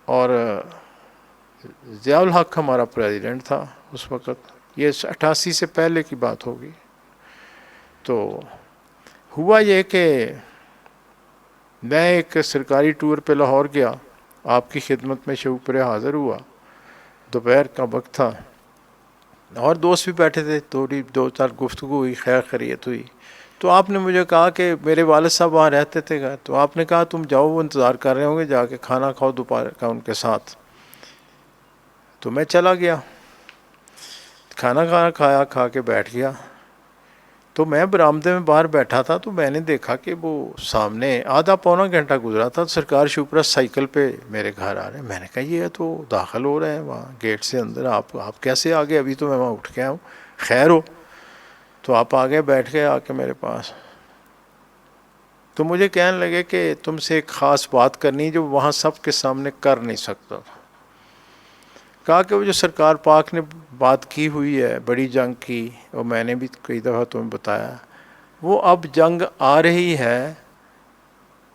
اور ضیاء الحق ہمارا پریزیڈنٹ تھا اس وقت. یہ 88 سے پہلے کی بات ہوگی. تو ہوا یہ کہ میں ایک سرکاری ٹور پہ لاہور گیا، آپ کی خدمت میں شعور پر حاضر ہوا. دوپہر کا وقت تھا، اور دوست بھی بیٹھے تھے، تھوڑی 2-4 گفتگو ہوئی، خیر خیریت ہوئی. تو آپ نے مجھے کہا کہ میرے والد صاحب وہاں رہتے تھے گھر، تو آپ نے کہا تم جاؤ، وہ انتظار کر رہے ہوں گے، جا کے کھانا کھاؤ دوپہر کا ان کے ساتھ. تو میں چلا گیا، کھانا کھایا، کھا کے بیٹھ گیا. تو میں برآمدے میں باہر بیٹھا تھا، تو میں نے دیکھا کہ وہ سامنے آدھا پونا گھنٹہ گزرا تھا، سرکار شوپرا سائیکل پہ میرے گھر آ رہے ہیں. میں نے کہا یہ تو داخل ہو رہے ہیں وہاں گیٹ سے اندر، آپ کیسے آ گئے؟ ابھی تو میں وہاں اٹھ کے آیا ہوں. خیر ہو. تو آپ آگے بیٹھ گئے آ کے میرے پاس. تو مجھے کہنے لگے کہ تم سے ایک خاص بات کرنی جو وہاں سب کے سامنے کر نہیں سکتا تھا. کہا کہ وہ جو سرکار پاک نے بات کی ہوئی ہے بڑی جنگ کی، اور میں نے بھی کئی دفعہ تمہیں بتایا، وہ اب جنگ آ رہی ہے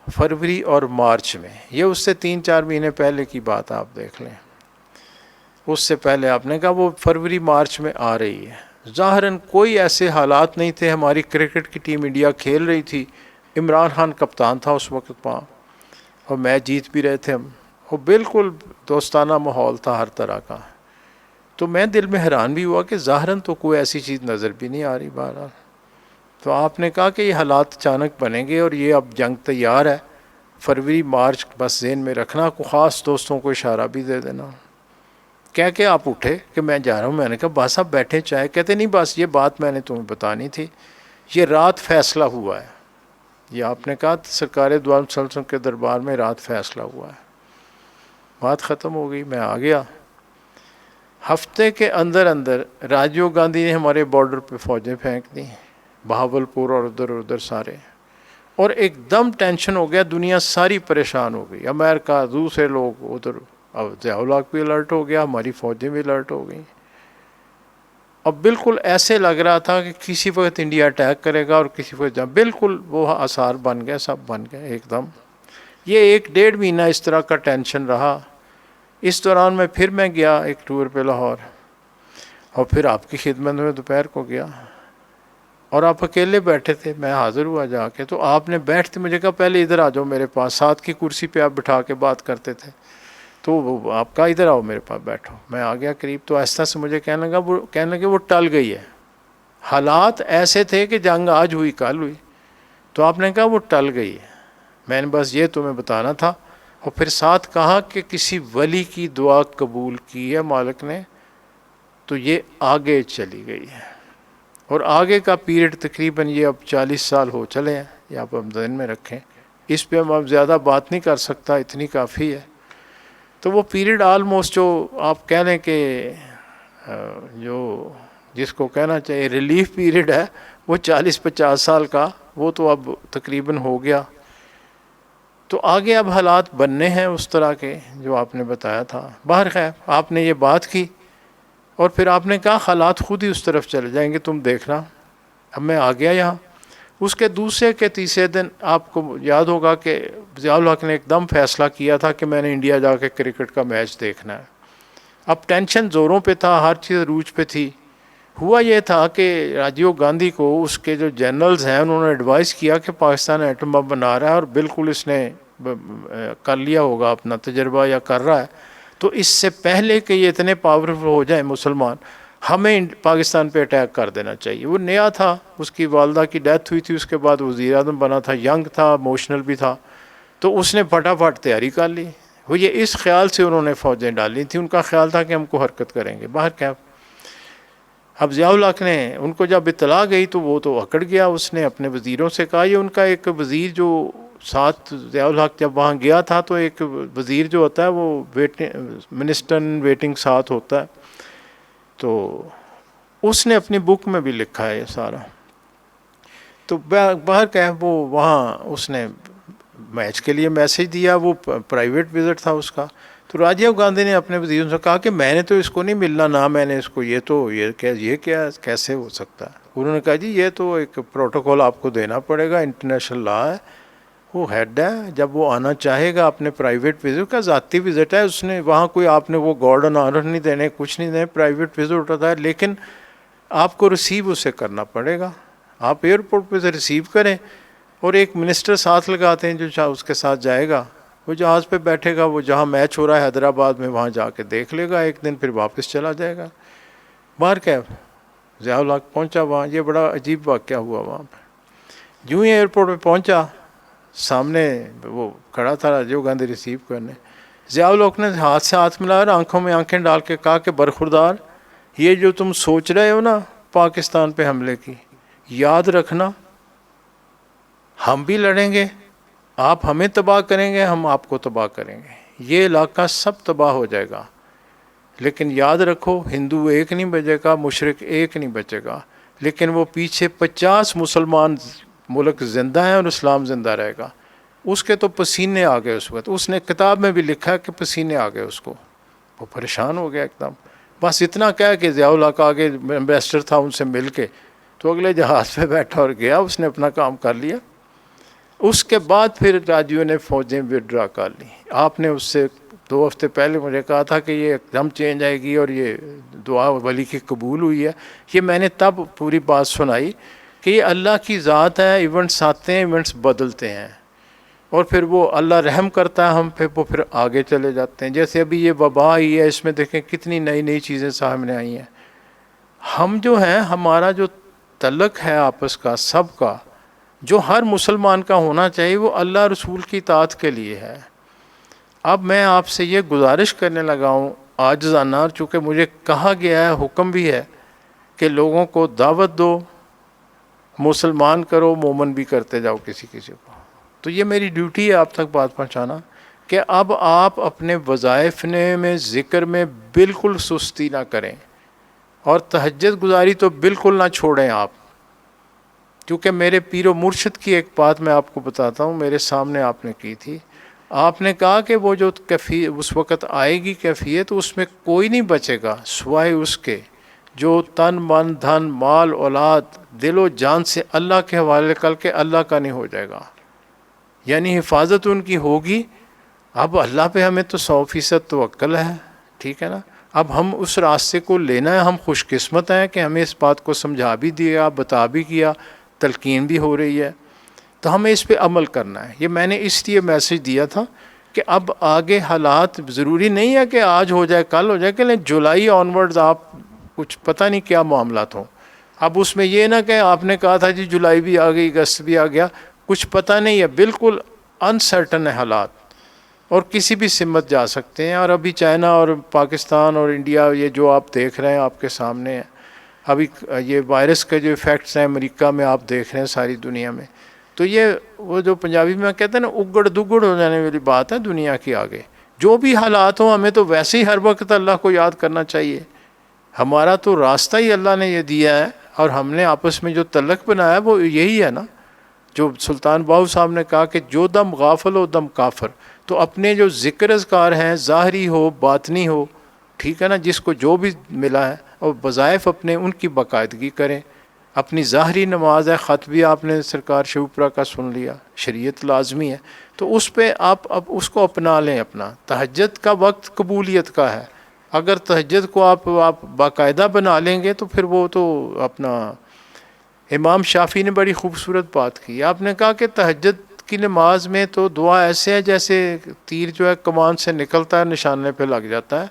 فروری اور مارچ میں. یہ اس سے 3-4 مہینے پہلے کی بات آپ دیکھ لیں. اس سے پہلے آپ نے کہا وہ فروری مارچ میں آ رہی ہے. ظاہراً کوئی ایسے حالات نہیں تھے. ہماری کرکٹ کی ٹیم انڈیا کھیل رہی تھی، عمران خان کپتان تھا اس وقت وہاں، اور میچ جیت بھی رہے تھے ہم، وہ بالکل دوستانہ ماحول تھا ہر طرح کا. تو میں دل میں حیران بھی ہوا کہ ظاہراً تو کوئی ایسی چیز نظر بھی نہیں آ رہی بہرحال. تو آپ نے کہا کہ یہ حالات اچانک بنیں گے اور یہ اب جنگ تیار ہے، فروری مارچ بس ذہن میں رکھنا، کو خاص دوستوں کو اشارہ بھی دے دینا. کہہ کے آپ اٹھے کہ میں جا رہا ہوں. میں نے کہا بس آپ بیٹھے چائے. کہتے نہیں بس یہ بات میں نے تمہیں بتانی تھی، یہ رات فیصلہ ہوا ہے. یہ آپ نے کہا سرکار دو عالم صلی اللہ علیہ وسلم کے دربار میں رات فیصلہ ہوا ہے. بات ختم ہو گئی. میں آ گیا. ہفتے کے اندر اندر راجیو گاندھی نے ہمارے بارڈر پہ فوجیں پھینک دیں، بہاول پور اور ادھر سارے. اور ایک دم ٹینشن ہو گیا، دنیا ساری پریشان ہو گئی، امریکہ، دوسرے لوگ ادھر. اب ضیاء الحق بھی الرٹ ہو گیا، ہماری فوجیں بھی الرٹ ہو گئیں. اب بالکل ایسے لگ رہا تھا کہ کسی وقت انڈیا اٹیک کرے گا اور کسی وقت بالکل وہ آثار بن گئے، سب بن گئے ایک دم. یہ 1-1.5 مہینہ اس طرح کا ٹینشن رہا. اس دوران میں پھر میں گیا ایک ٹور پہ لاہور، اور پھر آپ کی خدمت میں دوپہر کو گیا، اور آپ اکیلے بیٹھے تھے. میں حاضر ہوا جا کے. تو آپ نے بیٹھتے مجھے کہا پہلے ادھر آ جاؤ میرے پاس. ساتھ کی کرسی پہ آپ بٹھا کے بات کرتے تھے. تو وہ آپ کا ادھر آؤ میرے پاس بیٹھو. میں آ گیا قریب. تو آہستہ سے مجھے کہنے لگے وہ ٹل گئی ہے. حالات ایسے تھے کہ جنگ آج ہوئی کل ہوئی. تو آپ نے کہا وہ ٹل گئی ہے. میں نے بس یہ تمہیں بتانا تھا. اور پھر ساتھ کہا کہ کسی ولی کی دعا قبول کی ہے مالک نے، تو یہ آگے چلی گئی ہے. اور آگے کا پیریڈ تقریباً یہ اب 40 سال ہو چلے ہیں. یہ آپ ذہن میں رکھیں. اس پہ ہم اب زیادہ بات نہیں کر سکتا، اتنی کافی ہے. تو وہ پیریڈ آلموسٹ جو آپ کہہ لیں کہ جو جس کو کہنا چاہیے ریلیف پیریڈ ہے، وہ 40-50 سال کا، وہ تو اب تقریباً ہو گیا. تو آگے اب حالات بننے ہیں اس طرح کے جو آپ نے بتایا تھا. بہرخیر آپ نے یہ بات کی، اور پھر آپ نے کہا حالات خود ہی اس طرف چلے جائیں گے، تم دیکھنا. اب میں آ گیا یہاں. اس کے دوسرے کے تیسرے دن آپ کو یاد ہوگا کہ ضیاء الحق نے ایک دم فیصلہ کیا تھا کہ میں نے انڈیا جا کے کرکٹ کا میچ دیکھنا ہے. اب ٹینشن زوروں پہ تھا، ہر چیز عروج پہ تھی. ہوا یہ تھا کہ راجیو گاندھی کو اس کے جو جنرلز ہیں انہوں نے ایڈوائز کیا کہ پاکستان ایٹم بم بنا رہا ہے، اور بالکل اس نے کر لیا ہوگا اپنا تجربہ یا کر رہا ہے. تو اس سے پہلے کہ یہ اتنے پاورفل ہو جائیں مسلمان، ہمیں پاکستان پہ اٹیک کر دینا چاہیے. وہ نیا تھا، اس کی والدہ کی ڈیتھ ہوئی تھی، اس کے بعد وزیر اعظم بنا تھا، ینگ تھا، ایموشنل بھی تھا. تو اس نے پھٹافٹ تیاری کر لی. وہ یہ اس خیال سے انہوں نے فوجیں ڈالی تھیں. ان کا خیال تھا کہ ہم کو حرکت کریں گے. باہر کیا، اب ضیاء الحق نے ان کو جب اطلاع گئی تو وہ تو اکڑ گیا. اس نے اپنے وزیروں سے کہا، یہ ان کا ایک وزیر جو ساتھ ضیاء الحق جب وہاں گیا تھا، تو ایک وزیر جو ہوتا ہے وہ منسٹر ویٹنگ ساتھ ہوتا ہے. تو اس نے اپنی بک میں بھی لکھا ہے یہ سارا. تو باہر کیا وہ وہاں اس نے میچ کے لیے میسیج دیا. وہ پرائیویٹ وزٹ تھا اس کا. تو راجیو گاندھی نے اپنے وزیروں سے کہا کہ میں نے تو اس کو نہیں ملنا، نہ میں نے اس کو، یہ کیا کیسے ہو سکتا ہے. انہوں نے کہا جی یہ تو ایک پروٹوکول آپ کو دینا پڑے گا، انٹرنیشنل لا ہے، وہ ہیڈ ہے، جب وہ آنا چاہے گا اپنے پرائیویٹ وزٹ کا ذاتی وزٹ ہے. اس نے وہاں کوئی آپ نے وہ گارڈن آنر نہیں دینے، کچھ نہیں دینے، پرائیویٹ وزٹ ہوتا ہے. لیکن آپ کو ریسیو اسے کرنا پڑے گا. آپ ایئرپورٹ پہ سے ریسیو کریں، اور ایک منسٹر ساتھ لگاتے ہیں جو اس کے ساتھ جائے گا. وہ جہاز پہ بیٹھے گا، وہ جہاں میچ ہو رہا ہے حیدرآباد میں وہاں جا کے دیکھ لے گا ایک دن، پھر واپس چلا جائے گا. باہر کیا ضیاء الحق پہنچا وہاں. یہ بڑا عجیب واقعہ ہوا وہاں پہ. یوں ہی ایئرپورٹ پہ پہنچا، سامنے وہ کھڑا تھا راجیو گاندھی ریسیو کرنے. ضیاء الحق نے ہاتھ سے ہاتھ ملایا اور آنکھوں میں آنکھیں ڈال کے کہا کہ برخوردار، یہ جو تم سوچ رہے ہو نا پاکستان پہ حملے کی، یاد رکھنا ہم بھی لڑیں گے، آپ ہمیں تباہ کریں گے، ہم آپ کو تباہ کریں گے. یہ علاقہ سب تباہ ہو جائے گا، لیکن یاد رکھو ہندو ایک نہیں بچے گا، مشرک ایک نہیں بچے گا، لیکن وہ پیچھے 50 مسلمان ملک زندہ ہیں اور اسلام زندہ رہے گا. اس کے تو پسینے آ گئے اس وقت. اس نے کتاب میں بھی لکھا کہ پسینے آ گئے اس کو، وہ پریشان ہو گیا ایک دم. بس اتنا کہا کہ ضیاء الحق آگے ایمبیسڈر تھا، ان سے مل کے تو اگلے جہاز پہ بیٹھا اور گیا. اس نے اپنا کام کر لیا. اس کے بعد پھر راجیو نے فوجیں وڈرا کر لی. آپ نے اس سے 2 ہفتے پہلے مجھے کہا تھا کہ یہ ایک دم چینج آئے گی اور یہ دعا ولی کی قبول ہوئی ہے. یہ میں نے تب پوری بات سنائی کہ یہ اللہ کی ذات ہے. ایونٹس آتے ہیں، ایونٹس بدلتے ہیں. اور پھر وہ اللہ رحم کرتا ہے ہم پہ، وہ پھر آگے چلے جاتے ہیں. جیسے ابھی یہ وبا آئی ہے، اس میں دیکھیں کتنی نئی نئی چیزیں سامنے آئی ہیں. ہم جو ہیں، ہمارا جو تعلق ہے آپس کا سب کا، جو ہر مسلمان کا ہونا چاہیے، وہ اللہ رسول کی اطاعت کے لیے ہے. اب میں آپ سے یہ گزارش کرنے لگا ہوں عاجزانہ، چونکہ مجھے کہا گیا ہے، حکم بھی ہے کہ لوگوں کو دعوت دو، مسلمان کرو، مومن بھی کرتے جاؤ کسی کسی کو. تو یہ میری ڈیوٹی ہے آپ تک بات پہنچانا کہ اب آپ اپنے وظائف میں ذکر میں بالکل سستی نہ کریں، اور تہجد گزاری تو بالکل نہ چھوڑیں آپ. کیونکہ میرے پیر و مرشد کی ایک بات میں آپ کو بتاتا ہوں، میرے سامنے آپ نے کی تھی. آپ نے کہا کہ وہ جو اس وقت آئے گی کیفیت، اس میں کوئی نہیں بچے گا سوائے اس کے جو تن من دھن مال اولاد دل و جان سے اللہ کے حوالے کر کے اللہ کا نہیں ہو جائے گا. یعنی حفاظت ان کی ہوگی. اب اللہ پہ ہمیں تو 100% توکل ہے، ٹھیک ہے نا. اب ہم اس راستے کو لینا ہے. ہم خوش قسمت ہیں کہ ہمیں اس بات کو سمجھا بھی دیا، بتا بھی کیا، تلقین بھی ہو رہی ہے. تو ہمیں اس پہ عمل کرنا ہے. یہ میں نے اس لیے میسج دیا تھا کہ اب آگے حالات ضروری نہیں ہے کہ آج ہو جائے کل ہو جائے، کہ جولائی آنورڈز آپ کچھ پتہ نہیں کیا معاملات ہوں. اب اس میں یہ نہ کہ آپ نے کہا تھا جی جولائی بھی آ گئی، اگست بھی آ گیا، کچھ پتہ نہیں ہے. بالکل انسرٹن ہے حالات، اور کسی بھی سمت جا سکتے ہیں. اور ابھی چائنا اور پاکستان اور انڈیا، یہ جو آپ دیکھ رہے ہیں آپ کے سامنے ہے، ابھی یہ وائرس کے جو ایفیکٹس ہیں امریکہ میں آپ دیکھ رہے ہیں، ساری دنیا میں. تو یہ وہ جو پنجابی میں کہتے ہیں نا، اگڑ دگڑ ہو جانے والی بات ہے دنیا کی. آگے جو بھی حالات ہوں، ہمیں تو ویسے ہی ہر وقت اللہ کو یاد کرنا چاہیے. ہمارا تو راستہ ہی اللہ نے یہ دیا ہے، اور ہم نے آپس میں جو تعلق بنایا ہے وہ یہی ہے نا. جو سلطان باہو صاحب نے کہا کہ جو دم غافل ہو دم کافر. تو اپنے جو ذکر اذکار ہیں، ظاہری ہو باطنی ہو، ٹھیک ہے نا، جس کو جو بھی ملا ہے، اور وظائف اپنے ان کی باقاعدگی کریں. اپنی ظاہری نماز ہے، خط بھی آپ نے سرکار شیوپرا کا سن لیا، شریعت لازمی ہے، تو اس پہ آپ اب اس کو اپنا لیں. اپنا تہجد کا وقت قبولیت کا ہے. اگر تہجد کو آپ باقاعدہ بنا لیں گے تو پھر وہ تو اپنا، امام شافعی نے بڑی خوبصورت بات کی. آپ نے کہا کہ تہجد کی نماز میں تو دعا ایسے ہے جیسے تیر جو ہے کمان سے نکلتا ہے، نشانے پہ لگ جاتا ہے.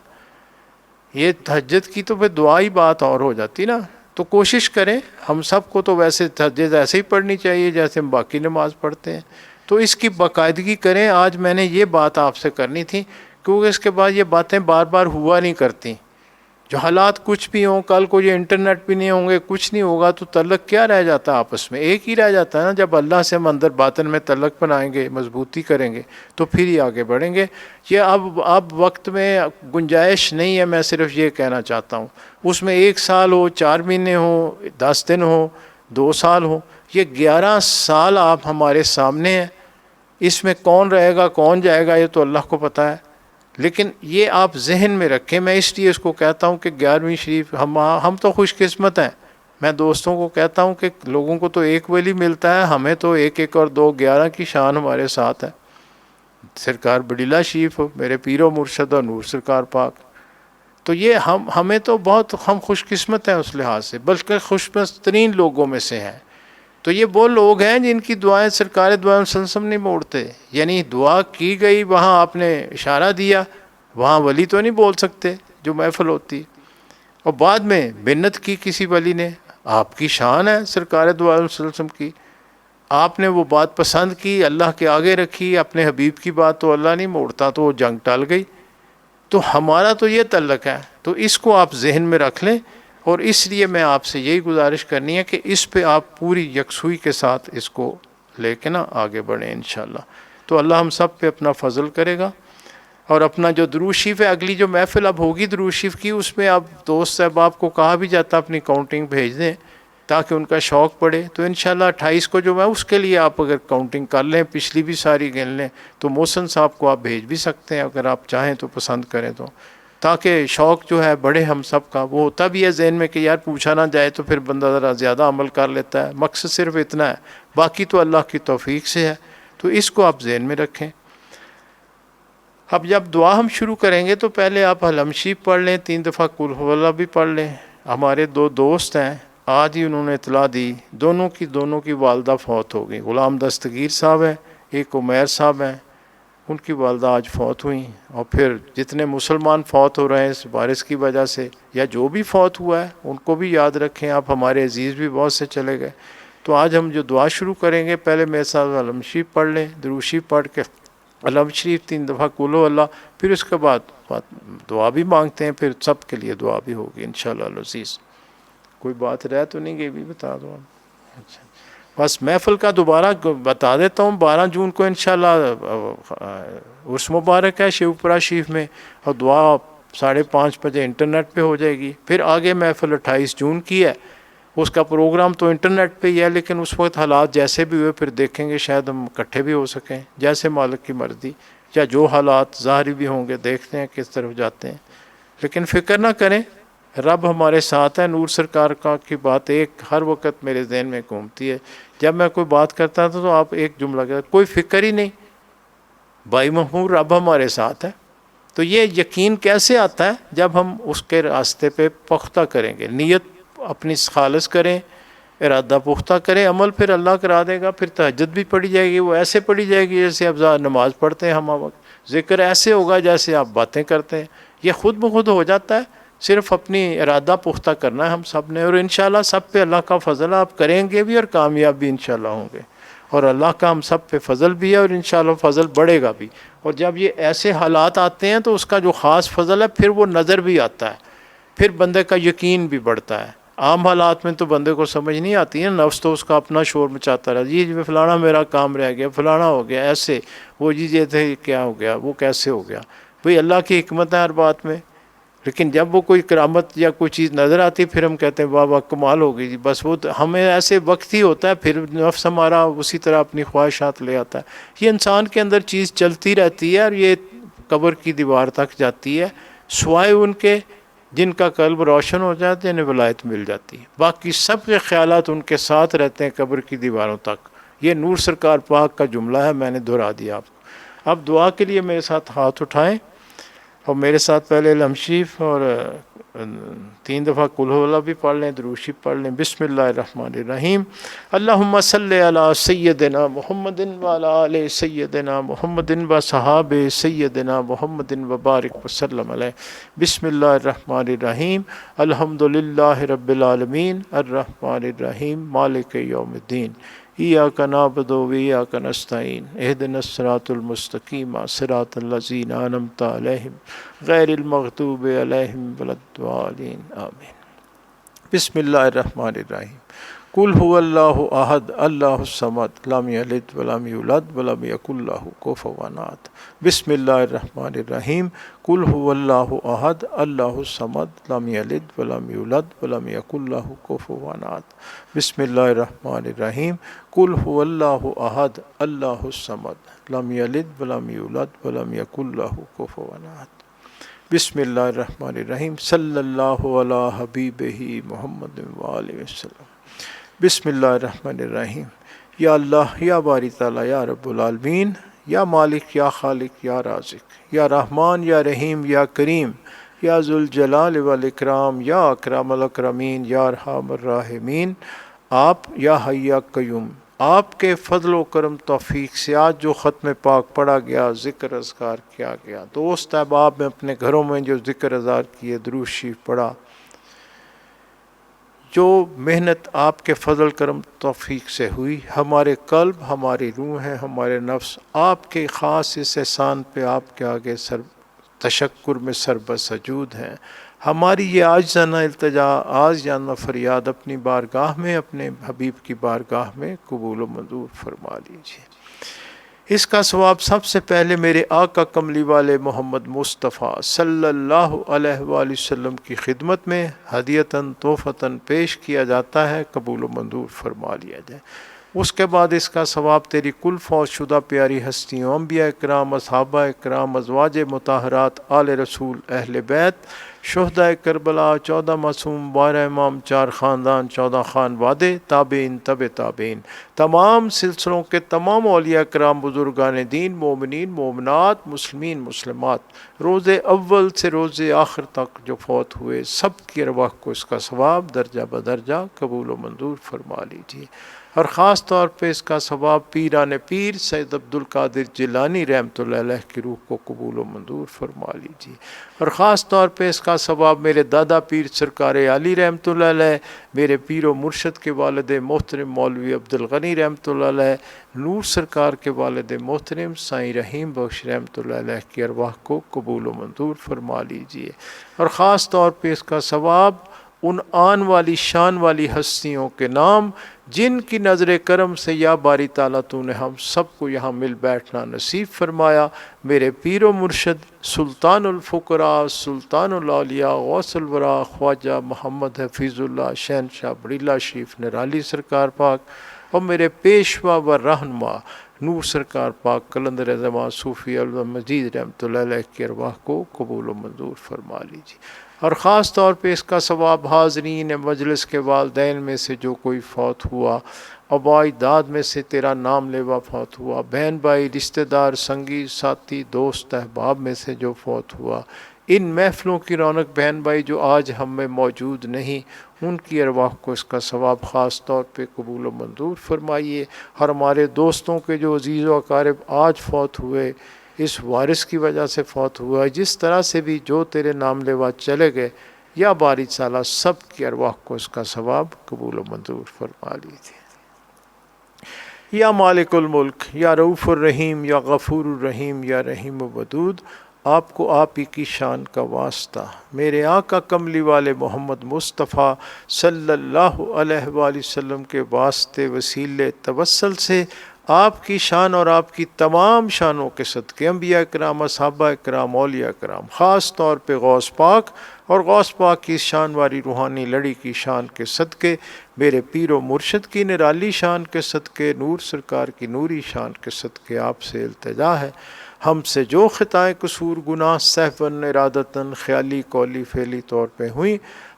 یہ تہجد کی تو پھر دعا ہی بات اور ہو جاتی نا. تو کوشش کریں، ہم سب کو تو ویسے تہجد ایسے ہی پڑھنی چاہیے جیسے ہم باقی نماز پڑھتے ہیں. تو اس کی باقاعدگی کریں. آج میں نے یہ بات آپ سے کرنی تھی، کیونکہ اس کے بعد یہ باتیں بار بار ہوا نہیں کرتی. جو حالات کچھ بھی ہوں، کل کو یہ انٹرنیٹ بھی نہیں ہوں گے، کچھ نہیں ہوگا، تو تعلق کیا رہ جاتا ہے آپس میں؟ ایک ہی رہ جاتا ہے نا. جب اللہ سے ہم اندر باطن میں تعلق بنائیں گے، مضبوطی کریں گے، تو پھر ہی آگے بڑھیں گے. یہ اب وقت میں گنجائش نہیں ہے. میں صرف یہ کہنا چاہتا ہوں، اس میں 1 سال ہو، 4 مہینے ہوں، 10 دن ہوں، 2 سال ہوں، یہ 11 سال آپ ہمارے سامنے ہیں. اس میں کون رہے گا کون جائے گا یہ تو اللہ کو پتہ ہے. لیکن یہ آپ ذہن میں رکھیں. میں اس لیے اس کو کہتا ہوں کہ 11ویں شریف ہم تو خوش قسمت ہیں. میں دوستوں کو کہتا ہوں کہ لوگوں کو تو ایک ولی ملتا ہے، ہمیں تو 1 اور 2 11 کی شان ہمارے ساتھ ہے. سرکار بڑیلہ شریف، میرے پیر و مرشد اور نور سرکار پاک. تو یہ ہمیں تو بہت، ہم خوش قسمت ہیں اس لحاظ سے، بلکہ خوش قسمت ترین لوگوں میں سے ہیں. تو یہ وہ لوگ ہیں جن کی دعائیں سرکار دعائیں سنسم نہیں موڑتے. یعنی دعا کی گئی، وہاں آپ نے اشارہ دیا، وہاں ولی تو نہیں بول سکتے جو محفل ہوتی. اور بعد میں منت کی کسی ولی نے، آپ کی شان ہے سرکار دعائیں سنسم کی، آپ نے وہ بات پسند کی، اللہ کے آگے رکھی، اپنے حبیب کی بات تو اللہ نہیں موڑتا، تو وہ جنگ ٹل گئی. تو ہمارا تو یہ تعلق ہے. تو اس کو آپ ذہن میں رکھ لیں. اور اس لیے میں آپ سے یہی گزارش کرنی ہے کہ اس پہ آپ پوری یکسوئی کے ساتھ اس کو لے کے نا آگے بڑھیں انشاءاللہ. تو اللہ ہم سب پہ اپنا فضل کرے گا. اور اپنا جو درود شریف ہے، اگلی جو محفل اب ہوگی درود شریف کی، اس میں اب دوست صاحب آپ کو کہا بھی جاتا اپنی کاؤنٹنگ بھیج دیں تاکہ ان کا شوق پڑے. تو انشاءاللہ 28 کو جو میں اس کے لیے آپ اگر کاؤنٹنگ کر لیں، پچھلی بھی ساری گن لیں، تو محسن صاحب کو آپ بھیج بھی سکتے ہیں اگر آپ چاہیں تو، پسند کریں تو، تاکہ شوق جو ہے بڑھے ہم سب کا. وہ ہوتا بھی ہے ذہن میں کہ یار پوچھا نہ جائے تو پھر بندہ ذرا زیادہ عمل کر لیتا ہے. مقصد صرف اتنا ہے، باقی تو اللہ کی توفیق سے ہے. تو اس کو آپ ذہن میں رکھیں. اب جب دعا ہم شروع کریں گے تو پہلے آپ حلم شریف پڑھ لیں، 3 دفعہ قل ھو اللہ بھی پڑھ لیں. ہمارے 2 دوست ہیں، آج ہی انہوں نے اطلاع دی، دونوں کی والدہ فوت ہو گئی. غلام دستگیر صاحب ہیں، ایک عمیر صاحب ہیں، ان کی والدہ آج فوت ہوئی، اور پھر جتنے مسلمان فوت ہو رہے ہیں اس وائرس کی وجہ سے یا جو بھی فوت ہوا ہے ان کو بھی یاد رکھیں آپ، ہمارے عزیز بھی بہت سے چلے گئے۔ تو آج ہم جو دعا شروع کریں گے، پہلے میرے ساتھ علم شریف پڑھ لیں، درود شریف پڑھ کے علم شریف 3 دفعہ قل ہو اللہ، پھر اس کے بعد دعا بھی مانگتے ہیں، پھر سب کے لیے دعا بھی ہوگی انشاءاللہ العزیز۔ کوئی بات رہ تو نہیں گئی بھی بتا دو آپ؟ اچھا، بس محفل کا دوبارہ بتا دیتا ہوں، 12 جون کو انشاءاللہ عرس مبارک ہے شیوپورہ شریف میں، اور دعا 5:30 بجے انٹرنیٹ پہ ہو جائے گی۔ پھر آگے محفل 28 جون کی ہے، اس کا پروگرام تو انٹرنیٹ پہ ہی ہے، لیکن اس وقت حالات جیسے بھی ہوئے پھر دیکھیں گے، شاید ہم اکٹھے بھی ہو سکیں، جیسے مالک کی مرضی، یا جو حالات ظاہری بھی ہوں گے دیکھتے ہیں کس طرف جاتے ہیں۔ لیکن فکر نہ کریں، رب ہمارے ساتھ ہے۔ نور سرکار کی بات ایک ہر وقت میرے ذہن میں گھومتی ہے، جب میں کوئی بات کرتا تھا تو آپ ایک جملہ کہتے، کوئی فکر ہی نہیں، بھائی محمود رب ہمارے ساتھ ہے۔ تو یہ یقین کیسے آتا ہے؟ جب ہم اس کے راستے پہ پختہ کریں گے، نیت اپنی خالص کریں، ارادہ پختہ کریں، عمل پھر اللہ کرا دے گا۔ پھر تہجد بھی پڑھی جائے گی، وہ ایسے پڑھی جائے گی جیسے اب نماز پڑھتے ہیں ہم وقت، ذکر ایسے ہوگا جیسے آپ باتیں کرتے ہیں، یہ خود بخود ہو جاتا ہے۔ صرف اپنی ارادہ پختہ کرنا ہے ہم سب نے، اور انشاءاللہ سب پہ اللہ کا فضل، آپ کریں گے بھی اور کامیاب بھی انشاءاللہ ہوں گے، اور اللہ کا ہم سب پہ فضل بھی ہے، اور انشاءاللہ فضل بڑھے گا بھی۔ اور جب یہ ایسے حالات آتے ہیں تو اس کا جو خاص فضل ہے پھر وہ نظر بھی آتا ہے، پھر بندے کا یقین بھی بڑھتا ہے۔ عام حالات میں تو بندے کو سمجھ نہیں آتی ہے، نفس تو اس کا اپنا شور مچاتا رہا، جی فلانا میرا کام رہ گیا، فلانا ہو گیا ایسے، وہ جی یہ تھے کیا ہو گیا، وہ کیسے ہو گیا۔ بھئی اللہ کی حکمت ہے ہر بات میں، لیکن جب وہ کوئی کرامت یا کوئی چیز نظر آتی پھر ہم کہتے ہیں واہ واہ کمال ہو گئی جی، بس وہ ہمیں ایسے وقت ہی ہوتا ہے، پھر نفس ہمارا اسی طرح اپنی خواہشات لے آتا ہے۔ یہ انسان کے اندر چیز چلتی رہتی ہے، اور یہ قبر کی دیوار تک جاتی ہے، سوائے ان کے جن کا قلب روشن ہو جاتا ہے انہیں ولایت مل جاتی ہے، باقی سب کے خیالات ان کے ساتھ رہتے ہیں قبر کی دیواروں تک۔ یہ نور سرکار پاک کا جملہ ہے، میں نے دہرا دیا آپ کو۔ اب دعا کے لیے میرے ساتھ ہاتھ اٹھائیں، اور میرے ساتھ پہلے علم شریف اور 3 دفعہ قل ہو اللہ بھی پڑھ لیں، درود شریف پڑھ لیں۔ بسم اللہ الرحمن الرحیم۔ اللہم صلی علی سیدنا محمد وعلی آل سیدنا محمد وصحاب سیدنا محمد وبارک وسلم علیہ۔ بسم اللہ الرحمن الرحیم۔ الحمد للہ رب العالمین الرحمن الرحیم مالک یوم الدین، ایاک نعبد و ایاک نستعین، اہدنا الصراط المستقیم صراط الذین انعمت علیہم غیر المغضوب علیہم ولا الضالین آمین۔ بسم اللہ الرحمن الرحیم۔ قل هو اللہ احد اللہ الصمد لم یلد ولم یولد ولم یکن لہ کفوا احد۔ بسم اللہ الرحمن الرحیم۔ قل هو اللہ احد اللہ الصمد لم یلد ولم یولد ولم یکن لہ کفوا احد۔ بسم اللہ الرحمن الرحیم۔ قل هو اللہ احد اللہ الصمد لم یلد ولم یولد ولم یکن لہ کفوا احد۔ بسم اللہ الرحمن الرحیم۔ صلی اللہ علی حبیبہ محمد وآلہ وسلم۔ بسم اللہ الرحمن الرحیم۔ یا اللہ، یا باری تعالیٰ، یا رب العالمین، یا مالک، یا خالق، یا رازق، یا رحمان، یا رحیم، یا کریم، یا ذوالجلال والاکرام، یا اکرم الاکرمین، یا ارحم الراحمین، آپ یا حی یا قیوم، آپ کے فضل و کرم توفیق سے آج جو ختم پاک پڑھا گیا، ذکر اذکار کیا گیا، دوست احباب میں اپنے گھروں میں جو ذکر اذکار کیے، درود شریف پڑھا، جو محنت آپ کے فضل کرم توفیق سے ہوئی، ہمارے قلب، ہماری روح ہے، ہمارے نفس آپ کے خاص اس احسان پہ آپ کے آگے تشکر میں سربسجود ہیں۔ ہماری یہ عاجزانہ التجا، عاجزانہ فریاد اپنی بارگاہ میں، اپنے حبیب کی بارگاہ میں قبول و منظور فرما لیجیے۔ اس کا ثواب سب سے پہلے میرے آقا کملی والے محمد مصطفیٰ صلی اللہ علیہ وآلہ وسلم کی خدمت میں ہدیتاً تحفتاً پیش کیا جاتا ہے، قبول و منظور فرما لیا جائے۔ اس کے بعد اس کا ثواب تیری کل فوت شدہ پیاری ہستیوں، انبیاء اکرام، اصحابہ اکرام، ازواج مطہرات، آل رسول، اہل بیت، شہداء کربلا، 14 معصوم، 12 امام، 4 خاندان، 14 خان وادے، تابعین، تبع تابعین، تمام سلسلوں کے تمام اولیاء کرام، بزرگان دین، مومنین، مومنات، مسلمین، مسلمات، روز اول سے روز آخر تک جو فوت ہوئے سب کی ارواح کو اس کا ثواب درجہ بدرجہ قبول و منظور فرما لیجیے۔ اور خاص طور پہ اس کا ثواب پیران پیر سید عبدالقادر جیلانی رحمۃ اللہ علیہ کی روح کو قبول و منظور فرما لیجیے، اور خاص طور پہ اس کا ثواب میرے دادا پیر سرکار علی رحمۃ اللہ علیہ، میرے پیر و مرشد کے والد محترم مولوی عبدالغنی رحمۃ اللہ علیہ، نور سرکار کے والد محترم سائیں رحیم بخش رحمۃ اللہ علیہ کی ارواح کو قبول و منظور فرما لیجیے، اور خاص طور پہ اس کا ثواب ان آن والی شان والی ہستیوں کے نام جن کی نظر کرم سے یا باری تعالیٰ تو نے ہم سب کو یہاں مل بیٹھنا نصیب فرمایا، میرے پیر و مرشد سلطان الفقراء سلطان الاولیاء غوث الورا خواجہ محمد حفیظ اللہ شہنشاہ بڑیلہ شریف نرالی سرکار پاک، اور میرے پیشوا و رہنما نور سرکار پاک قلندر زمان صوفی المجید رحمۃ اللہ علیہ کی ارواح کو قبول و منظور فرما لیجیے، اور خاص طور پہ اس کا ثواب حاضرین مجلس کے والدین میں سے جو کوئی فوت ہوا، آباء اجداد میں سے تیرا نام لیوا فوت ہوا، بہن بھائی رشتہ دار سنگی ساتھی دوست احباب میں سے جو فوت ہوا، ان محفلوں کی رونق بہن بھائی جو آج ہم میں موجود نہیں، ان کی ارواح کو اس کا ثواب خاص طور پہ قبول و منظور فرمائیے، اور ہمارے دوستوں کے جو عزیز و اقارب آج فوت ہوئے، اس وائرس کی وجہ سے فوت ہوا، جس طرح سے بھی جو تیرے نام لیوا چلے گئے، یا باری تعالیٰ سب کی ارواح کو اس کا ثواب قبول و منظور فرما لیجیے۔ یا مالک الملک، یا رؤوف الرحیم، یا غفور الرحیم، یا رحیم و ودود، آپ کو آپ ہی کی شان کا واسطہ، میرے آقا کملی والے محمد مصطفیٰ صلی اللہ علیہ وآلہ وسلم کے واسطے وسیلے توسل سے آپ کی شان اور آپ کی تمام شانوں کے صدقے، انبیاء کرام، صحابہ کرام، اولیاء کرام، خاص طور پہ غوث پاک اور غوث پاک کی شان والی روحانی لڑی کی شان کے صدقے، میرے پیر و مرشد کی نرالی شان کے صدقے، نور سرکار کی نوری شان کے صدقے آپ سے التجا ہے، ہم سے جو خطائیں قصور گناہ سہواً ارادتاً خیالی قولی فعلی طور پہ ہوئیں،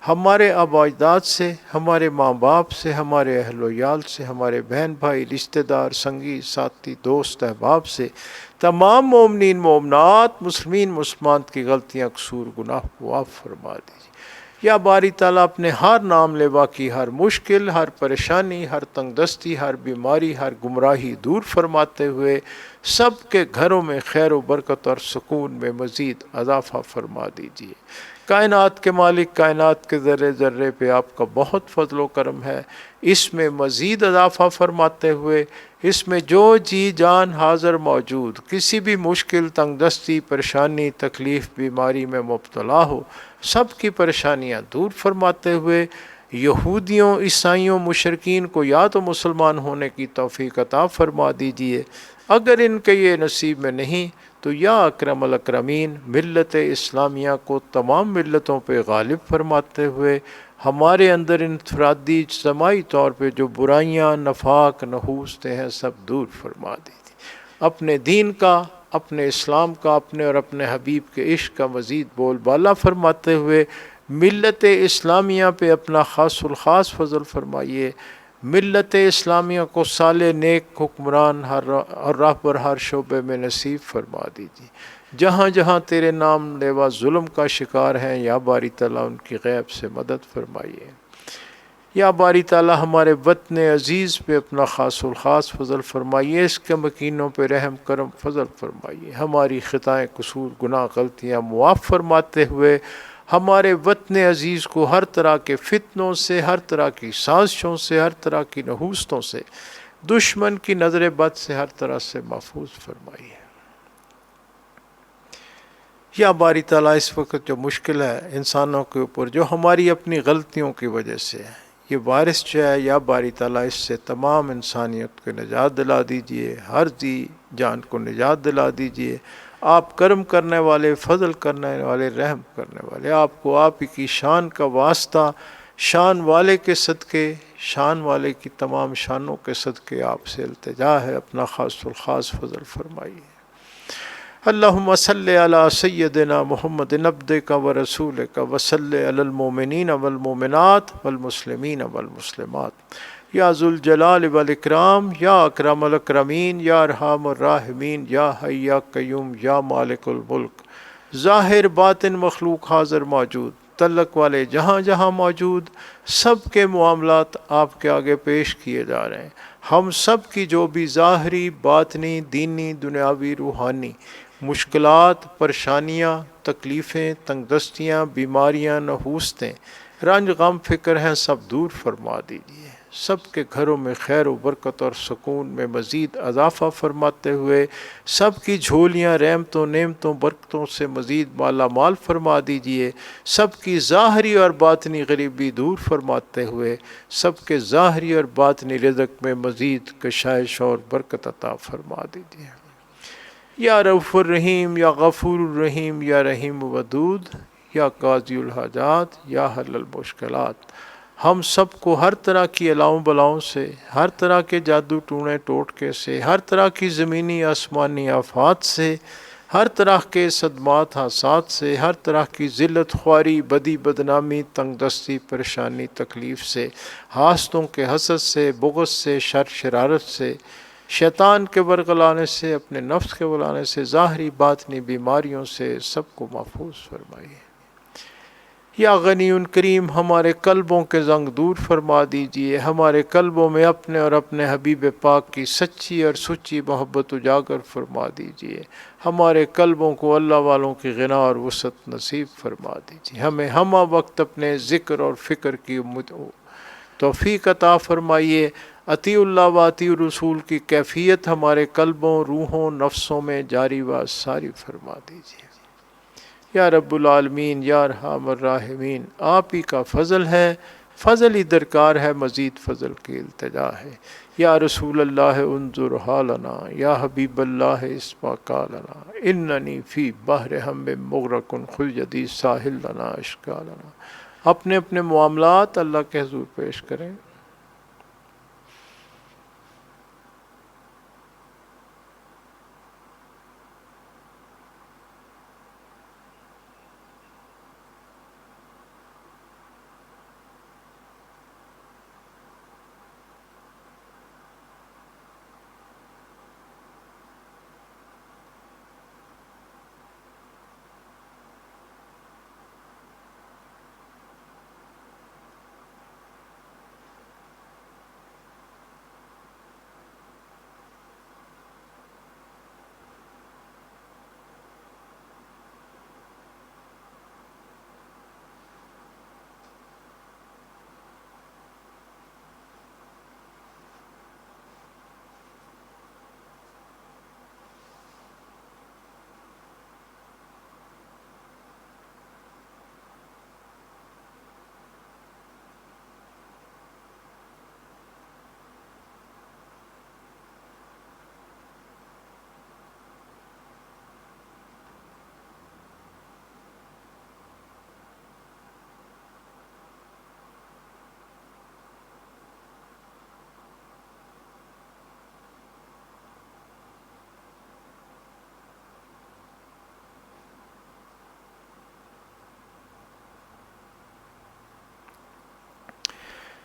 ہمارے آباء اجداد سے، ہمارے ماں باپ سے، ہمارے اہل و عیال سے، ہمارے بہن بھائی رشتہ دار سنگی ساتھی دوست احباب سے، تمام مومنین مومنات مسلمین مسلمات کی غلطیاں قصور گناہ کو آپ فرما دیجیے، یا باری تعالیٰ اپنے ہر نام لیوا کی ہر مشکل، ہر پریشانی، ہر تنگ دستی، ہر بیماری، ہر گمراہی دور فرماتے ہوئے سب کے گھروں میں خیر و برکت اور سکون میں مزید اضافہ فرما دیجیے۔ کائنات کے مالک، کائنات کے ذرے ذرے پہ آپ کا بہت فضل و کرم ہے، اس میں مزید اضافہ فرماتے ہوئے اس میں جو جی جان حاضر موجود کسی بھی مشکل، تنگ دستی، پریشانی، تکلیف، بیماری میں مبتلا ہو، سب کی پریشانیاں دور فرماتے ہوئے یہودیوں، عیسائیوں، مشرکین کو یا تو مسلمان ہونے کی توفیق عطا فرما دیجیے، اگر ان کے یہ نصیب میں نہیں تو یا اکرم الاکرمین ملت اسلامیہ کو تمام ملتوں پہ غالب فرماتے ہوئے ہمارے اندر انفرادی اجتماعی طور پہ جو برائیاں، نفاق، نحوستیں ہیں سب دور فرما دیجیے، اپنے دین کا، اپنے اسلام کا، اپنے اور اپنے حبیب کے عشق کا مزید بول بالا فرماتے ہوئے ملت اسلامیہ پہ اپنا خاص الخاص فضل فرمائیے، ملت اسلامیہ کو صالح نیک حکمران اور راہبر ہر شعبے میں نصیب فرما دیجیے، جہاں جہاں تیرے نام لیوا ظلم کا شکار ہیں یا باری تعالیٰ ان کی غیب سے مدد فرمائیے، یا باری تعالیٰ ہمارے وطن عزیز پہ اپنا خاص الخاص فضل فرمائیے، اس کے مکینوں پہ رحم کرم فضل فرمائیے، ہماری خطائیں قصور گناہ غلطیاں معاف فرماتے ہوئے ہمارے وطن عزیز کو ہر طرح کے فتنوں سے، ہر طرح کی سازشوں سے، ہر طرح کی نحوستوں سے، دشمن کی نظر بد سے ہر طرح سے محفوظ فرمائیے۔ یا باری تعالیٰ اس وقت جو مشکل ہے انسانوں کے اوپر جو ہماری اپنی غلطیوں کی وجہ سے ہے، یہ وائرس جو ہے، یا باری تعالیٰ اس سے تمام انسانیت کو نجات دلا دیجیے، ہر ذی جان کو نجات دلا دیجیے، آپ کرم کرنے والے، فضل کرنے والے، رحم کرنے والے، آپ کو آپ ہی کی شان کا واسطہ، شان والے کے صدقے، شان والے کی تمام شانوں کے صدقے آپ سے التجا ہے، اپنا خاص الخاص فضل فرمائیے۔ اللہم صلی علی سیدنا محمد عبدک و رسولک و صلی علی المؤمنین والمؤمنات والمسلمین والمسلمات، یا ذوالجلال والاکرام، یا اکرم الاکرمین، یا ارحم الراحمین، یا حی یا قیوم، یا مالک الملک، ظاہر باطن مخلوق حاضر موجود، تعلق والے جہاں جہاں موجود، سب کے معاملات آپ کے آگے پیش کیے جا رہے ہیں، ہم سب کی جو بھی ظاہری باطنی دینی دنیاوی روحانی مشکلات پریشانیاں تکلیفیں تنگ دستیاں بیماریاں نحوستیں رنج غم فکر ہیں سب دور فرما دیجیے، سب کے گھروں میں خیر و برکت اور سکون میں مزید اضافہ فرماتے ہوئے سب کی جھولیاں رحمتوں نعمتوں برکتوں سے مزید مالا مال فرما دیجیے، سب کی ظاہری اور باطنی غریبی دور فرماتے ہوئے سب کے ظاہری اور باطنی رزق میں مزید کشائش اور برکت عطا فرما دیجیے۔ یا رؤوف الرحیم یا غفور الرحیم یا رحیم ودود یا قاضی الحاجات یا حل المشکلات، ہم سب کو ہر طرح کی الاؤں بلاؤں سے، ہر طرح کے جادو ٹونے ٹوٹکے سے، ہر طرح کی زمینی آسمانی آفات سے، ہر طرح کے صدمات حادثات سے، ہر طرح کی ذلت خواری بدی بدنامی تنگ دستی پریشانی تکلیف سے، حاسدوں کے حسد سے بغض سے شر شرارت سے، شیطان کے ورغلانے سے اپنے نفس کے بلانے سے ظاہری باطنی بیماریوں سے سب کو محفوظ فرمائیے۔ یا غنی کریم ہمارے قلبوں کے زنگ دور فرما دیجئے، ہمارے قلبوں میں اپنے اور اپنے حبیب پاک کی سچی اور سچی محبت اجاگر فرما دیجئے، ہمارے قلبوں کو اللہ والوں کی غنا اور وسعت نصیب فرما دیجئے، ہمیں ہمہ وقت اپنے ذکر اور فکر کی توفیق عطا فرمائیے، اطیع اللہ و اطیع الرسول کی کیفیت ہمارے قلبوں روحوں نفسوں میں جاری و ساری فرما دیجئے۔ یا رب العالمین یا ارحم الراحمین، آپ ہی کا فضل ہے، فضل ہی درکار ہے، مزید فضل کی التجا ہے۔ یا رسول اللہ انظر حالنا، یا حبیب اللہ اسمع قالنا، اننی فی بحر ہم مغرق خذ یدی ساحل لنا اشکالنا۔ اپنے اپنے معاملات اللہ کے حضور پیش کریں۔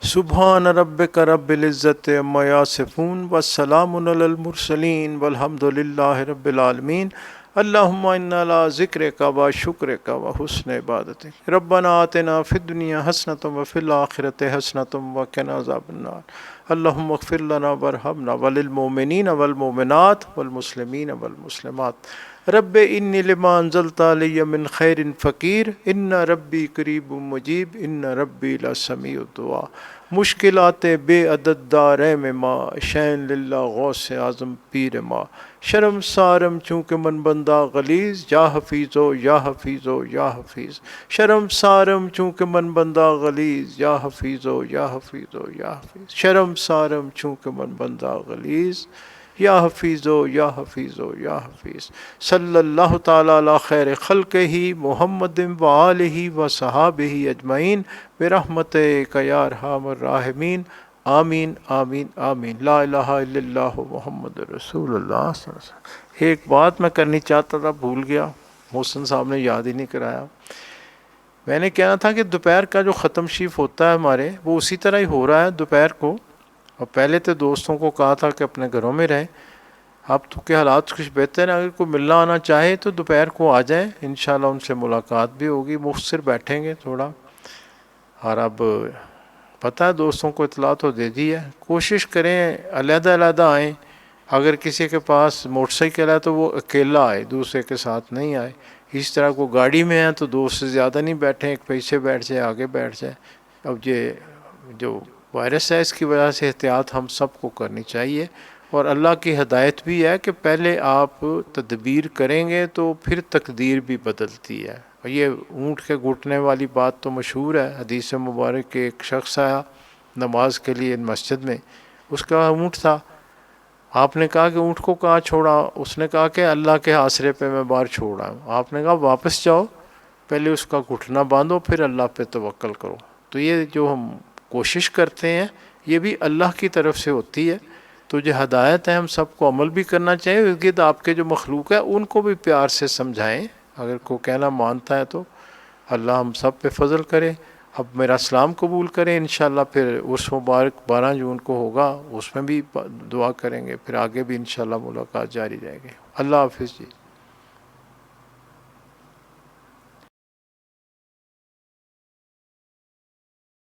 سبحان ربک رب العزت عما یصفون والسلام علی المرسلین والحمد للہ رب العالمین۔ اللہم انا علی ذکرک و شکرک و حسن عبادتک، ربنا آتنا فی الدنیا حسنۃ وفی الآخرۃ حسنۃ وقنا عذاب النار، اللہم اغفر لنا وارحمنا وللمؤمنین والمؤمنات والمسلمین والمسلمات، رب انی لما انزلت علی من خیر فقیر، ان ربی قریب مجیب، ان ربی لسمیع الدعاء۔ مشکلات بے عدد دارے میں ماں، شین للہ غوث اعظم پیر ماں، شرم سارم چونکہ من بندہ غلیظ، یا حفیظو یا حفیظو یا حفیظ، شرم سارم چونکہ من بندہ غلیظ، یا حفیظو یا حفیظو یا حفیظ، شرم سارم چونکہ من بندہ غلیظ، یا حفیظو یا حفیظو یا حفیظ۔ صلی اللہ تعالی علی خیر خلقہ محمد و آلہ و صحابہ اجمعین برحمتک یا ارحم الراحمین، آمین آمین آمین۔ لا الہ الا اللہ محمد رسول اللہ صلی اللہ علیہ وسلم۔ ایک بات میں کرنی چاہتا تھا، بھول گیا، محسن صاحب نے یاد ہی نہیں کرایا۔ میں نے کہنا تھا کہ دوپہر کا جو ختم شریف ہوتا ہے ہمارے، وہ اسی طرح ہی ہو رہا ہے دوپہر کو، اور پہلے تو دوستوں کو کہا تھا کہ اپنے گھروں میں رہیں، اب تو کے حالات کچھ بہتر ہیں، اگر کوئی ملنا آنا چاہے تو دوپہر کو آ جائیں، انشاءاللہ ان سے ملاقات بھی ہوگی، مختصر بیٹھیں گے تھوڑا، اور اب پتہ ہے دوستوں کو اطلاع تو دے دی ہے، کوشش کریں علیحدہ علیحدہ آئیں. اگر کسی کے پاس موٹر سائیکل ہے تو وہ اکیلا آئے، دوسرے کے ساتھ نہیں آئے. اس طرح کو گاڑی میں ہیں تو دو سے زیادہ نہیں بیٹھیں، ایک پیچھے بیٹھ جائے آگے بیٹھ جائے. اب یہ جو وائرس ہے اس کی وجہ سے احتیاط ہم سب کو کرنی چاہیے، اور اللہ کی ہدایت بھی ہے کہ پہلے آپ تدبیر کریں گے تو پھر تقدیر بھی بدلتی ہے. اور یہ اونٹ کے گھٹنے والی بات تو مشہور ہے، حدیث مبارک کے ایک شخص آیا نماز کے لیے مسجد میں، اس کا اونٹ تھا. آپ نے کہا کہ اونٹ کو کہاں چھوڑا؟ اس نے کہا کہ اللہ کے آسرے پہ میں باہر چھوڑا ہوں. آپ نے کہا واپس جاؤ، پہلے اس کا گھٹنا باندھو پھر اللہ پہ توکل کرو. تو یہ جو ہم کوشش کرتے ہیں یہ بھی اللہ کی طرف سے ہوتی ہے. تو جو ہدایت ہے ہم سب کو عمل بھی کرنا چاہیے. ارد آپ کے جو مخلوق ہے ان کو بھی پیار سے سمجھائیں، اگر کوئی کہنا مانتا ہے تو اللہ ہم سب پہ فضل کرے. اب میرا اسلام قبول کریں انشاءاللہ، پھر اس مبارک 12 جون کو ہوگا، اس میں بھی دعا کریں گے، پھر آگے بھی انشاءاللہ ملاقات جاری رہے گی. اللہ حافظ جی.